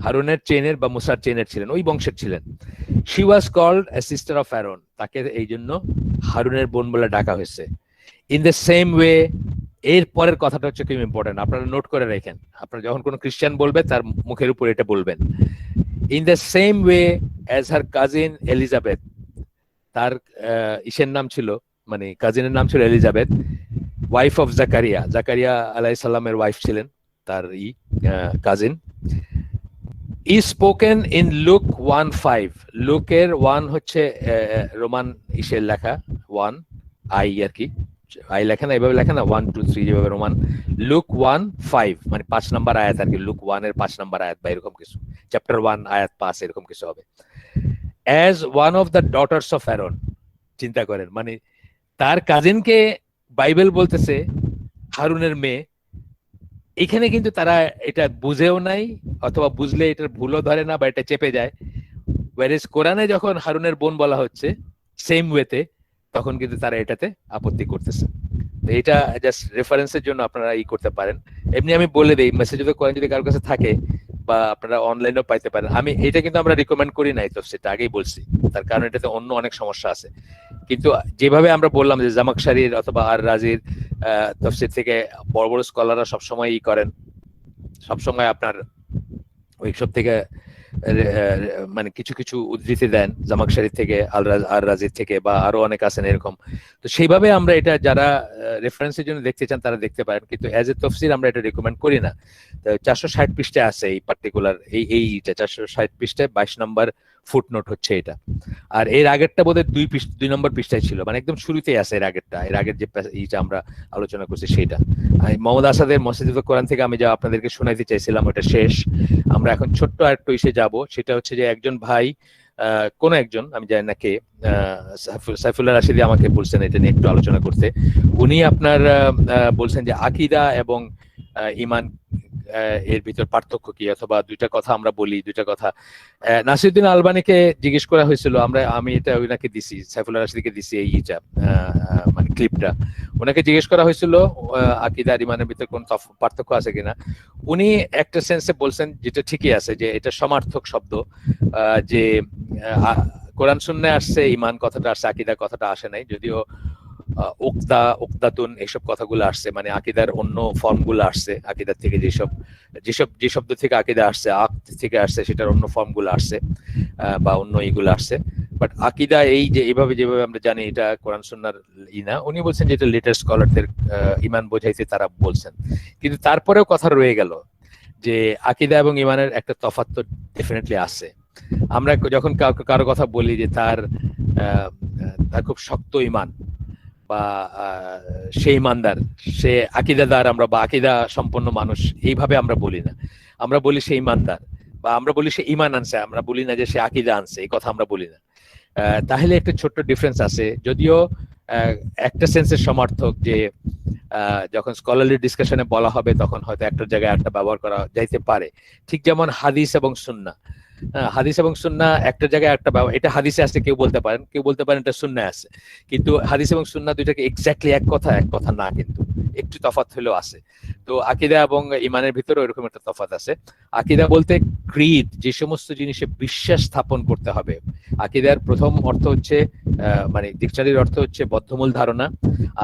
হারুনের চেনের বা মুসার চেনের ছিলেন, ওই বংশের ছিলেন। She was called a sister of Aaron, তাকে এই জন্য হারুনের বোন বলে ডাকা হয়েছে। ইন দ্য সেম ওয়ে, এর পরের কথাটা হচ্ছে খুব ইম্পর্টেন্ট, আপনারা নোট করে রাখেন, আপনারা যখন কোনো খ্রিস্টান বলবে তার মুখের উপর এটা বলবেন। In the same way as her cousin Elizabeth, তার ইসের নাম ছিল, মানে কাজিনের নাম ছিল Elizabeth, wife of Zakaria, Zakaria আলাইহিস সালামের ওয়াইফ ছিলেন তার cousin. is spoken in Luke 1:5, লুকের 1 হচ্ছে রোমান ইসের লেখা 1 আই আর কি, আই লেখা না, এভাবে লেখা না 1 2 3 যেভাবে রোমান, লুক 1:5 মানে 5 নম্বর আয়াত আর কি, লুক 1 এর 5 নম্বর আয়াত বা এরকম কিছু, চ্যাপ্টার 1 আয়াত 5 এরকম কিছু হবে। as one of the daughters of Aaron, চিন্তা করেন, মানে তার কাজিনকে বাইবেল বলতেছে হারুনের মেয়ে। এখানে কিন্তু তারা এটা বুঝেও নাই, অথবা বুঝলে এটার ভুলও ধরে না বা এটা চেপে যায়। ওয়ারেস কোরআনে যখন হারুনের বোন বলা হচ্ছে সেম ওয়েতে, তখন কিন্তু তারা এটাতে আপত্তি করতেছে। এটা জাস্ট রেফারেন্সের জন্য আপনারা করতে পারেন। এমনি আমি বলে দিই, মেসেজ অফ কোরআন যদি কারোর কাছে থাকে বা আপনারা অনলাইনেও পাইতে পারেন, আমি এটা কিন্তু আমরা রিকমেন্ড করি নাই, তো সেটা আগেই বলছি, তার কারণ এটাতে অন্য অনেক সমস্যা আছে। কিন্তু যেভাবে আমরা বললাম যে জামাকশারির অথবা আর রাজির তফসির থেকে বড় বড় স্কলাররা সবসময় করেন, সবসময় আপনার ওইসব থেকে মানে কিছু কিছু উদ্ধৃতি দেন, জামাকশারি থেকে, আর রাজির থেকে, বা আরো অনেক আছেন এরকম। তো সেইভাবে আমরা এটা যারা রেফারেন্সের জন্য দেখতে চান তারা দেখতে পারেন, কিন্তু অ্যাজ এ তফসির আমরা এটা রিকমেন্ড করি না। 460 পৃষ্ঠায় আছে এই পার্টিকুলার এইটা 460 পৃষ্ঠায় 22 নম্বর ফুটনোট হচ্ছে এটা। আর এর আগেরটা বোধহয় 2 নম্বর পৃষ্ঠায় ছিল, মানে একদম শুরুতেই আছে এর আগেরটা, এর আগের যে এইটা আমরা আলোচনা করছি সেটা। মোহাম্মদ আসাদের মসজিদ কোরআন থেকে আমি যা আপনাদেরকে শোনাইতে চাইছিলাম ওটা শেষ। আমরা এখন ছোট্ট আরেকটু ইসে যাব, সেটা হচ্ছে যে একজন ভাই, কোন একজন আমি জানি না কে, সাইফুল্লাহ রাশিদি আমাকে বলছেন এটা নিয়ে একটু আলোচনা করতে। উনি আপনার বলছেন যে আকীদা এবং ঈমান এর ভিতর পার্থক্য কি, অথবা দুইটা কথা আমরা বলি, দুইটা কথা। নাসিরউদ্দিন আলবানীকে জিজ্ঞেস করা হয়েছিল, আমি এটা ওনাকে দিছি, সাইফুল্লাহ রাশিদিকে দিছি এইটা মানে ক্লিপটা। ওনাকে জিজ্ঞেস করা হয়েছিল আকীদা আর ঈমানের ভিতর কোন পার্থক্য আছে কিনা। উনি একটা সেন্সে বলছেন, যেটা ঠিকই আছে, যে এটা সমার্থক শব্দ, যে কোরআন সুন্নাহয় আসছে ঈমান কথাটা আসছে, আকীদা কথাটা আসে নাই, যদিও উকদাতুন এইসব কথাগুলো আসছে, মানে আকীদার অন্য ফর্ম গুলো আসছে, আকীদার থেকে যে শব্দ থেকে আকীদা আসছে, থেকে আসছে, সেটার অন্য ফর্ম গুলো আসছে বা অন্য এইগুলো আসছে। বাট আকীদা এই যে এইভাবে যেভাবে আমরা জানি এটা কোরআন সুন্নাহর না। উনি বলছেন যে এটা লেটার স্কলারদের ঈমান বোঝাইতে তারা বলছেন, কিন্তু তারপরেও কথা রয়ে গেল যে আকীদা এবং ঈমানের একটা তফাৎ তো ডেফিনেটলি আছে। আমরা যখন কারো কথা বলি যে তার খুব শক্ত ঈমান বা সে ইমানদার, সে আকীদাদার, আমরা বা আকীদা সম্পন্ন মানুষ, এইভাবে আমরা বলি না। আমরা বলি সে ইমানদার, বা আমরা বলি সে ঈমান আনছে, আমরা বলি না যে সে আকীদা আনছে, এই কথা আমরা বলি না। তাহলে একটা ছোট্ট ডিফারেন্স আছে, যদিও একটা সেন্সের সমর্থক, যে যখন স্কলারলি ডিসকাশনে বলা হবে তখন হয়তো একটা জায়গায় একটা ব্যবহার করা যাইতে পারে। ঠিক যেমন হাদিস এবং সুন্নাহ, হাদিস এবং সুন্নাহ একটা জায়গায় একটা, এটা হাদিসে আছে কেউ বলতে পারেন, কেউ বলতে পারেন এটা সুন্নাহয় আছে, কিন্তু হাদিস এবং সুন্নাহ দুইটাকে এক্স্যাক্টলি এক কথা না, কিন্তু একটু তফাৎ হলেও আছে। তো আকীদা এবং ঈমানের ভিতরে এরকম একটা তফাৎ আছে। আকীদা বলতে ক্রিড, যে সমস্ত জিনিসে বিশ্বাস স্থাপন করতে হবে। আকীদার প্রথম অর্থ হচ্ছে মানে ডিকশনারির অর্থ হচ্ছে বদ্ধমূল ধারণা,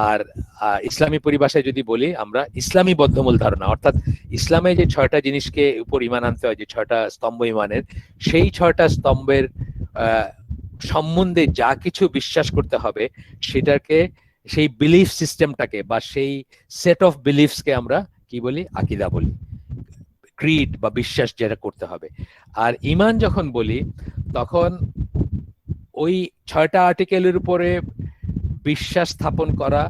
আর ইসলামী পরিভাষায় যদি বলি আমরা, ইসলামী বদ্ধমূল ধারণা, অর্থাৎ ইসলামে যে 6টা জিনিসকে উপর ঈমান আনতে হয়, যে 6টা স্তম্ভ ঈমানের, সেই 6টা স্তম্ভের সম্বন্ধে যা কিছু বিশ্বাস করতে হবে সেটাকে, সেই বিলিফ সিস্টেমটাকে বা সেই সেট অফ বিলিফসকে আমরা কি বলি, আকীদা বলি, ক্রিড বা বিশ্বাস যেটা করতে হবে। আর ঈমান যখন বলি তখন ওই 6টা আর্টিকেলের উপরে বিশ্বাস স্থাপন করা,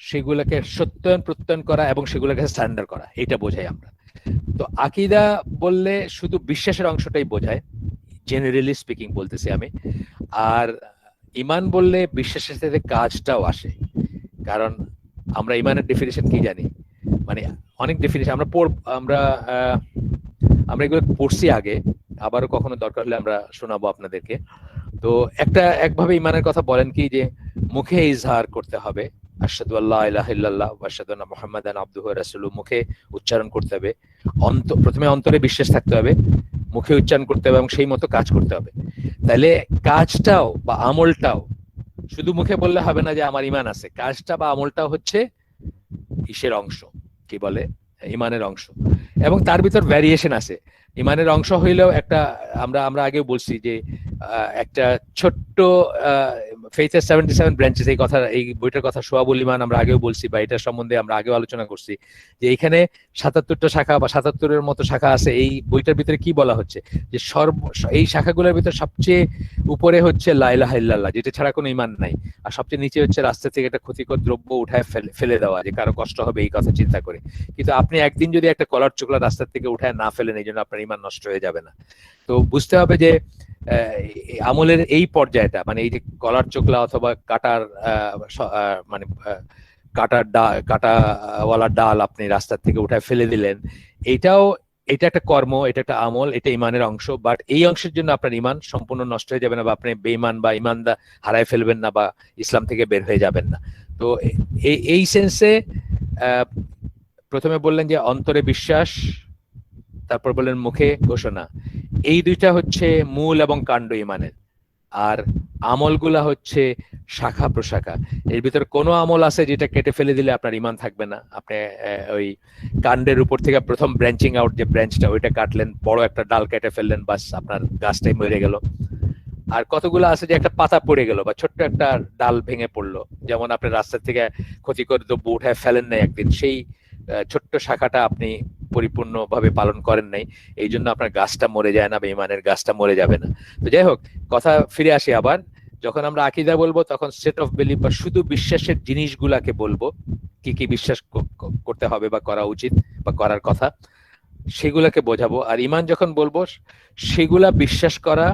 সেগুলোকে সত্যায়ন প্রত্যয়ন করা এবং সেগুলোকে সারেন্ডার করা, এটা বোঝাই আমরা। তো আকীদা বললে শুধু বিশ্বাসের অংশটাই বোঝায়, জেনারেলি স্পিকিং বলতেছি আমি। আর ঈমান বললে বিশ্বাসের সাথে কাজটাও আসে, কারণ আমরা ঈমানের ডেফিনিশন কি জানি, মানে অনেক ডেফিনিশন আমরা এগুলো পড়ছি আগে, আবারও কখনো দরকার হলে আমরা শোনাবো আপনাদেরকে। তো একভাবে ঈমানের কথা বলেন কি, যে মুখে ইজহার করতে হবে, আশহাদু আল্লা ইলাহা ইল্লাল্লাহ ওয়া আশহাদু আন্না মুহাম্মাদান আবদুহু ওয়া রাসূলুহু, মুখে উচ্চারণ করতে হবে। প্রথমে অন্তরে বিশ্বাস থাকতে হবে, মুখে উচ্চারণ করতে হবে এবং সেই মতো কাজ করতে হবে। তাহলে কাজটাও বা আমলটাও শুধু মুখে বললে হবে না যে আমার ইমান আছে, কাজটা বা আমলটাও হচ্ছে ইসের অংশ, কি বলে, ইমানের অংশ। এবং তার ভিতর ভ্যারিয়েশন আছে। ইমানের অংশ হইলেও একটা, আমরা আমরা আগেও বলছি যে একটা ছোট্ট ফেইথের 77 ব্রাঞ্চেস, এই কথা, এই বইটার কথা সোয়াবুল ইমান আমরা আগেও বলছি, বা এটার সম্বন্ধে আমরা আগেও আলোচনা করছি যে এখানে 77টা শাখা বা 77-এর মতো শাখা আছে। এই বইটার ভিতরে কি বলা হচ্ছে যে এই শাখাগুলোর ভিতরে সবচেয়ে উপরে হচ্ছে লা ইলাহা ইল্লাল্লাহ, যেটা ছাড়া কোনো ইমান নাই। আর সবচেয়ে নিচে হচ্ছে রাস্তা থেকে একটা ক্ষতিকর দ্রব্য উঠায় ফেলে দেওয়া, যে কারো কষ্ট হবে এই কথা চিন্তা করে। কিন্তু আপনি একদিন যদি একটা কলার চোখলা রাস্তার থেকে উঠায় না ফেলেন, এই জন্য আপনার ইমান নষ্ট হয়ে যাবে না। তো বুঝতে হবে যে আমলের এই পর্যায়টা, মানে এই যে কলার চোখলা অথবা কাটার মানে কাটাওয়ালা ডাল আপনি রাস্তার থেকে উঠায় ফেলে দিলেন, এটা একটা কর্ম, এটা একটা আমল, এটা ইমানের অংশ। বাট এই অংশের জন্য আপনার ইমান সম্পূর্ণ নষ্ট হয়ে যাবে না, বা আপনি বেঈমান বা ইমানদা হারায় ফেলবেন না, বা ইসলাম থেকে বের হয়ে যাবেন না। তো এই সেন্সে প্রথমে বললেন যে অন্তরে বিশ্বাস, তারপর বললেন মুখে ঘোষণা। এই দুইটা হচ্ছে মূল এবং কাণ্ড ইমানের। আর আমলগুলা হচ্ছে শাখা প্রশাখা। এর ভিতর কোনো আমল আছে যেটা কেটে ফেলে দিলে আপনার ইমান থাকবে না। আপনি ওই কাণ্ডের উপর থেকে প্রথম ব্রাঞ্চিং আউট যে ব্রাঞ্চটা, ওইটা কাটলেন, বড় একটা ডাল কেটে ফেললেন, বাস আপনার গাছটাই মরে গেল। আর কতগুলো আছে যে একটা পাতা পড়ে গেল বা ছোট্ট একটা ডাল ভেঙে পড়লো, যেমন আপনি রাস্তা থেকে ক্ষতিকর দ্রব্য উঠায় ফেলেন নাই একদিন, সেই ছোট্ট শাখাটা আপনি পরিপূর্ণভাবে পালন করেন নাই, এই জন্য আপনার গাছটা মরে যায় না, বা ইমানের গাছটা মরে যাবে না। তো যাই হোক, কথা ফিরে আসি আবার, যখন আমরা আকীদা বলবো তখন সেট অফ বিলিফ বা শুধু বিশ্বাসের জিনিসগুলাকে বলবো, কি কি বিশ্বাস করতে হবে বা করা উচিত বা করার কথা, সেগুলাকে বোঝাবো। আর ইমান যখন বলবো, সেগুলা বিশ্বাস করা,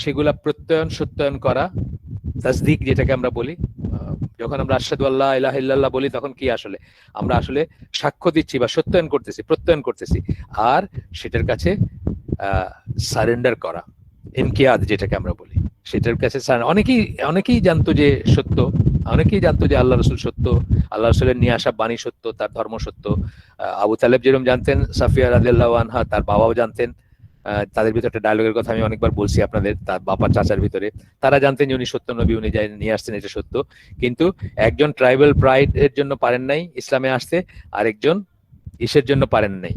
সেগুলা প্রত্যয়ন সত্যায়ন করা, তাসদিক যেটাকে আমরা বলি। যখন আমরা আশহাদু আল্লা ইলাহা ইল্লাল্লাহ বলি, তখন কি আসলে আমরা আসলে সাক্ষ্য দিচ্ছি বা সত্যায়ন করতেছি, প্রত্যয়ন করতেছি। আর সেটার কাছে সারেন্ডার করা, ইনকিয়াদ যেটাকে আমরা বলি, সেটার কাছে অনেকেই জানতো যে সত্য, অনেকেই জানতো যে আল্লাহ রসুল সত্য, আল্লাহ রসুলের নিয়ে আসা বাণী সত্য, তার ধর্ম সত্য। আবু তালেব যেরকম জানতেন, সাফিয়া রাদিয়াল্লাহু আনহা তার বাবাও জানতেন। তাদের ভিতরে একটা ডায়লগের কথা আমি অনেকবার বলছি আপনাদের, তার বাবা চাচার ভিতরে, তারা জানতেন যে উনি সত্য নবী, উনি যাই নিয়ে আসছেন, এটা সত্য। কিন্তু একজন ট্রাইবাল প্রাইড এর জন্য পারেন নাই ইসলামে আসতে, আরেকজন ইসের জন্য পারেন নাই,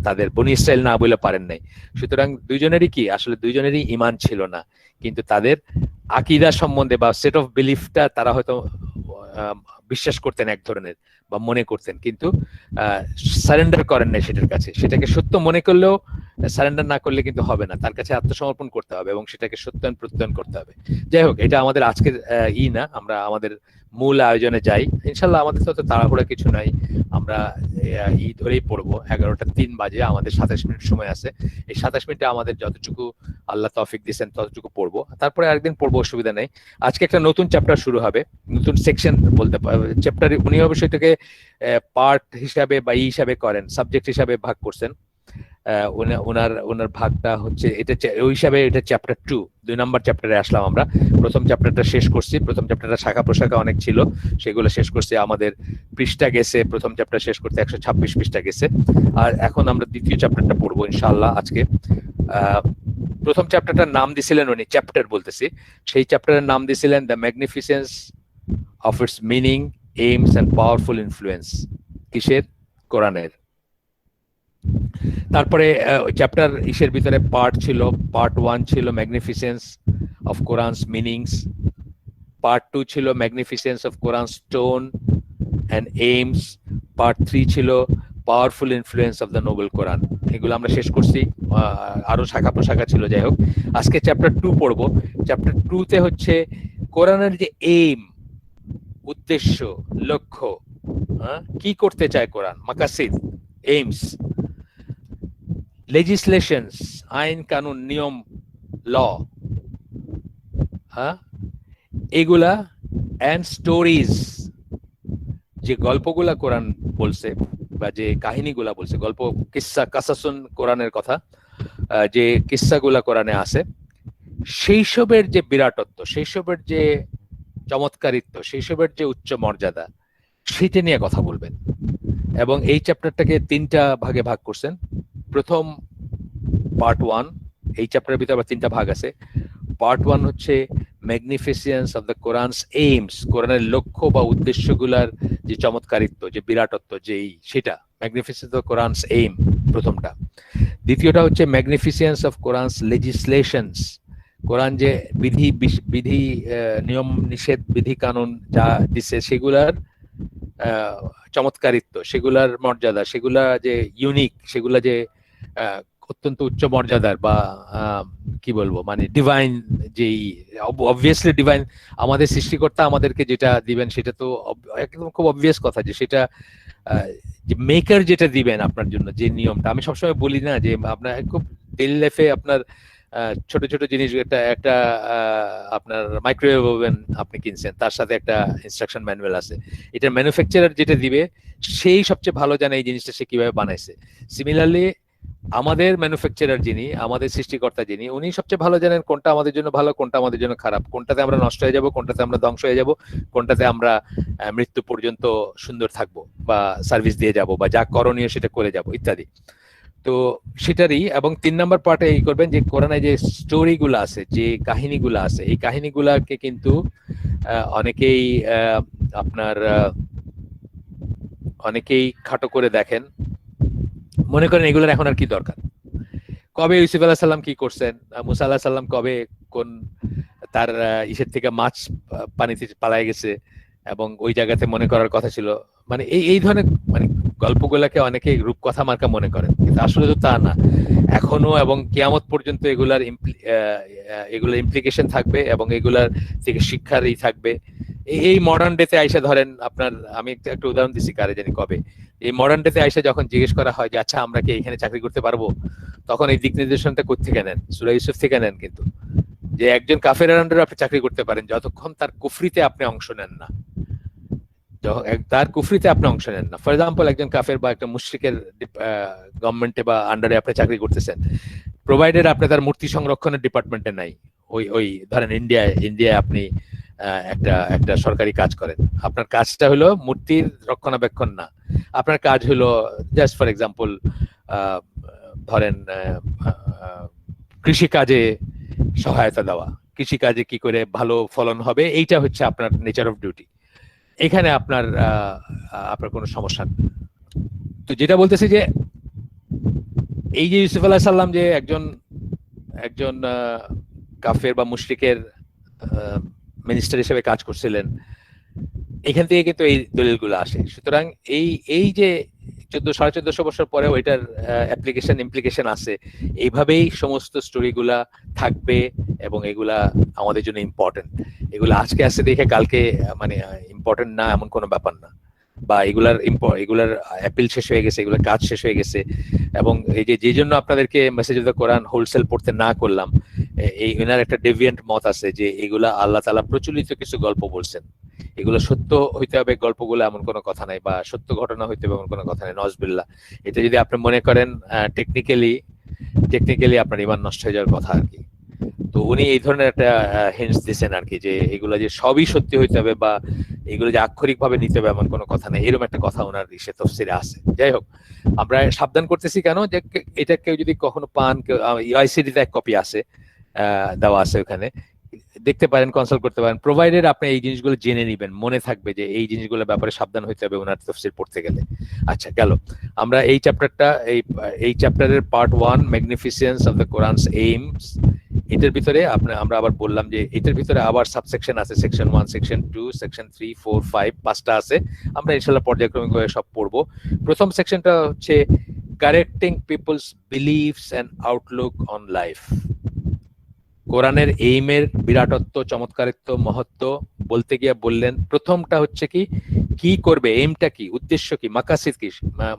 তাদের বনি ইসরাইল না বলে পারেন নাই। সুতরাং দুইজনেরই কি আসলে, দুইজনেরই ইমান ছিল না, কিন্তু তাদের আকীদা সম্বন্ধে বা সেট অফ বিলিফটা তারা হয়তো বিশ্বাস করতেন এক ধরনের, বা মনে করতেন, কিন্তু সারেন্ডার করেন নাই সেটার কাছে। সেটাকে সত্য মনে করলেও সারেন্ডার না করলে কিন্তু হবে না, তার কাছে আত্মসমর্পণ করতে হবে এবং সেটাকে সত্যায়ন প্রত্যয়ন করতে হবে। যাই হোক, এটা আমাদের আজকের না, আমরা আমাদের মূল আয়োজনে যাই। ইনশাল্লাহ আমাদের তো তাড়াহুড়া কিছু নাই, আমরা ধরেই পড়বো। 11:03 বাজে, আমাদের 27 মিনিট সময় আছে। এই 27 মিনিটে আমাদের যতটুকু আল্লাহ তৌফিক দিয়েছেন ততটুকু পড়বো, তারপরে আরেকদিন পড়বো, অসুবিধা নেই। আজকে একটা নতুন চ্যাপ্টার শুরু হবে, নতুন সেকশন বলতে চ্যাপ্টার, উনি অবশ্যই এটাকে পার্ট হিসাবে বা হিসাবে করেন, সাবজেক্ট হিসাবে ভাগ করছেন। ওনার ভাগটা হচ্ছে এটা, ওই হিসাবে এটা চ্যাপ্টার 2, 2 নম্বর চ্যাপ্টারে আসলাম আমরা। প্রথম চ্যাপ্টারটা শেষ করছি, প্রথম চ্যাপ্টারটা শাখা প্রশাখা অনেক ছিল, সেগুলো শেষ করছি। আমাদের পৃষ্ঠা গেছে, প্রথম চ্যাপ্টার শেষ করতে 126 পৃষ্ঠা গেছে। আর এখন আমরা দ্বিতীয় চ্যাপ্টারটা পড়বো ইনশাআল্লাহ আজকে। প্রথম চ্যাপ্টারটার নাম দিছিলেন উনি, চ্যাপ্টার বলতেছি, সেই চ্যাপ্টারের নাম দিছিলেন the magnificence of its meaning, aims and powerful influence. কিসের? কোরআনের। তারপরে চ্যাপ্টার ইসের ভিতরে পার্ট ছিল, পার্ট 1 ছিল magnificence of Quran's meanings, part 2 ছিল magnificence of Quran stone and aims, part 3 ছিল powerful influence of the noble Quran. এগুলো আমরা শেষ করছি, আরো শাখা প্রশাখা ছিল। যাই হোক, আজকে চ্যাপ্টার 2 পড়বো। চ্যাপ্টার 2 তে হচ্ছে কোরআনের যে এইম, উদ্দেশ্য, লক্ষ্য, কি করতে চায় কোরআন, মাকাসিদ, এইমস, লেজিসলেশনস, আইন কানুন, নিয়ম, ল, এগুলা, এন্ড স্টোরিজ, যে গল্পগুলা কোরআন বলছে বা যে কাহিনীগুলা বলছে, গল্প, কিসসা, কাসাসুন কোরআনের কথা, যে কিসসাগুলা কোরআনে আছে, সেই সবের যে বিরাটত্ব, সেই সবের যে চমৎকারিত্ব, সেই সবের যে উচ্চ মর্যাদা, সেটা নিয়ে কথা বলবেন। এবং এই চ্যাপ্টারটাকে 3টা ভাগে ভাগ করছেন। প্রথম পার্ট 1, এই চ্যাপ্টারের ভিতরে আবার 3টা ভাগ আছে। পার্ট 1 হচ্ছে ম্যাগনিফিসেন্স অফ দ্য কোরআনস এইমস, কোরআনের লক্ষ্য বা উদ্দেশ্যগুলার যে চমৎকারিত্ব, যে বিরাটত্ব, যেই সেটা ম্যাগনিফিসেন্স অফ কোরআনস এইম প্রথমটা। দ্বিতীয়টা হচ্ছে ম্যাগনিফিসেন্স অফ কোরআনস লেজিসলেশনস, কোরআন যে বিধি নিয়ম নিষেধ বিধি কানুন যা দিছে সেগুলার চমৎকারিত্ব, সেগুলার মর্যাদা, সেগুলা যে ইউনিক, সেগুলা যে অত্যন্ত উচ্চ মর্যাদার বা কি বলবো মানে ডিভাইন, যেই অবভিয়াসলি ডিভাইন, আমাদের সৃষ্টিকর্তা আমাদেরকে যেটা দিবেন সেটা তো একদম খুব অবভিয়াস কথা, যে সেটা যে মেকার যেটা দিবেন আপনার জন্য, যে নিয়মটা আমি সবসময় বলি না যে আপনার খুব ডেইলি লাইফে আপনার ছোট ছোট জিনিস, একটা আপনার মাইক্রোওয়েভ ওভেন আপনি কিনছেন, তার সাথে একটা ইনস্ট্রাকশন ম্যানুয়াল আছে, এটা ম্যানুফ্যাকচারার যেটা দিবে সেই সবচেয়ে ভালো জানে এই জিনিসটা সে কিভাবে বানাইছে। সিমিলারলি আমাদের ম্যানুফ্যাকচারার যিনি, আমাদের সৃষ্টিকর্তা যিনি, উনি সবচেয়ে ভালো জানেন কোনটা আমাদের জন্য ভালো, কোনটা আমাদের জন্য খারাপ, কোনটাতে আমরা নষ্ট হয়ে যাব, কোনটাতে আমরা ধ্বংস হয়ে যাব, কোনটাতে আমরা মৃত্যু পর্যন্ত সুন্দর থাকবো বা সার্ভিস দিয়ে যাব বা যা করণীয় সেটা করে যাব ইত্যাদি। তো সেটারই, এবং 3 নম্বর পার্টে এই করবেন যে কোরআনে যে স্টোরিগুলো আছে, যে কাহিনীগুলো আছে, এই কাহিনীগুলাকে কিন্তু অনেকেই আপনার অনেকেই খাটো করে দেখেন, মনে করেন এগুলোর এখন আর কি দরকার, কবে ইউসুফ আলাইহিস সালাম কি করছেন, মুসা আলাইহিস সালাম কবে কোন তার ইসের থেকে মাছ পানিতে পালায় গেছে এবং ওই জায়গাতে মনে করার কথা ছিল, মানে এই ধরনের মানে গল্পগুলাকে অনেকে রূপকথা মার্কা মনে করেন, কিন্তু আসলে তো তা না। এখনো এবং কিয়ামত পর্যন্ত এগুলার ইমপ্লিকেশন থাকবে এবং এগুলার থেকে শিক্ষারই থাকবে। এই মডার্ন ডেতে আইসা ধরেন আপনার, আমি একটা উদাহরণ দিচ্ছি, কারে জানি কবে, এই মডার্ন ডেতে আইসা যখন জিজ্ঞেস করা হয় যে আচ্ছা আমরা কি এখানে চাকরি করতে পারবো, তখন এই দিক নির্দেশনটা কোত্থেকে নেন? সূরা ইউসুফ থেকে নেন। কিন্তু যে একজন কাফেরের আন্ডারে আপনি চাকরি করতে পারেন যতক্ষণ তার কুফরিতে আপনি অংশ নেন না, তার কুফরিতে আপনি অংশ নেন না। ফর এক্সাম্পল, একজন কাফের বা একটা মুশরিকের গভর্নমেন্টে বা আন্ডারে আপনি চাকরি করতেছেন, প্রোভাইডেড আপনি তার মূর্তি সংরক্ষণের ডিপার্টমেন্টে নাই, ওই ধরেন ইন্ডিয়ায় আপনি একটা সরকারি কাজ করেন, আপনার কাজটা হলো মূর্তির রক্ষণাবেক্ষণ না, আপনার কাজ হলো জাস্ট ফর এক্সাম্পল ধরেন কৃষিকাজে সহায়তা দেওয়া, কৃষিকাজে কি করে ভালো ফলন হবে, এইটা হচ্ছে আপনার নেচার অফ ডিউটি। এখানে আপনার কোনো সমস্যা নেই। তো যেটা বলতেছি যে এই যে ইউসুফ আলাইহিস সালাম যে একজন কাফের বা মুশরিকের মিনিস্টার হিসেবে কাজ করছিলেন, এখান থেকে কিন্তু এই দলিলগুলো আসে। সুতরাং এই যে 1450 বছর পরেও এটার ইমপ্লিকেশন আছে, এইভাবেই সমস্ত স্টোরিগুলা থাকবে এবং এগুলা আমাদের জন্য ইম্পর্টেন্ট। এগুলা আজকে আছে দেখে কালকে মানে ইম্পর্টেন্ট না এমন কোনো ব্যাপার না, বা এগুলার অ্যাপিল শেষ হয়ে গেছে, এগুলোর কাজ শেষ হয়ে গেছে। এবং এই যে জন্য আপনাদেরকে message of the Quran wholesale পড়তে না করলাম, এই এনার একটা ডেভিয়েন্ট মত আছে যে এগুলা আল্লাহ তাআলা প্রচলিত কিছু গল্প বলছেন, এগুলো সত্য হইতে হবে গল্পগুলো এমন কোনো কথা নাই, বা সত্য ঘটনা হইতে হবে এমন কোনো কথা নাই। নজবিল্লাহ, এটা যদি আপনি মনে করেন টেকনিক্যালি আপনার ঈমান নষ্ট হয়ে যাওয়ার কথা আর কি। তো উনি এই ধরনের একটা হিন্টস দিয়েছেন আর কি, যে এগুলো যে সবই সত্যি হইতে হবে বা এগুলো যে আক্ষরিক ভাবে নিতে হবে এমন কোনো কথা নেই, এরকম একটা কথা ওনার ইসে তাফসীরে আছে। যাই হোক, আমরা সাবধান করতেছি কেন, যে এটা কেউ যদি কখনো পান, ইউআইসিডি তে এক কপি আছে, দেওয়া আছে, ওখানে দেখতে পারেন, কনসাল্ট করতে পারেন, প্রোভাইডেড আপনি এই জিনিসগুলো জেনে নিবেন, মনে থাকবে যে এই জিনিসগুলোর ব্যাপারে সাবধান হইতে হবে ওনার তাফসীর পড়তে গেলে। আচ্ছা, গেল আমরা এই চ্যাপ্টারের পার্ট 1 ম্যাগনিফিসেন্স অফ দ্য কোরআনস এইমস, এটার ভিতরে আমরা আবার বললাম যে এটার ভিতরে আবার সাবসেকশন আছে, সেকশন 1, সেকশন 2, সেকশন 3, 4, 5, 5টা আছে। আমরা ইনশাআল্লাহ পর্যায়ক্রমিক ভাবে সব পড়বো। প্রথম সেকশনটা হচ্ছে correcting people's beliefs and outlook on life. কোরআনের এইমের বিরাটত্ব, চমৎকারিত্ব, মহত্ব বলতে গিয়ে বললেন প্রথমটা হচ্ছে কি করবে, এইমটা কি, উদ্দেশ্য কি, মাকাসিদ কি,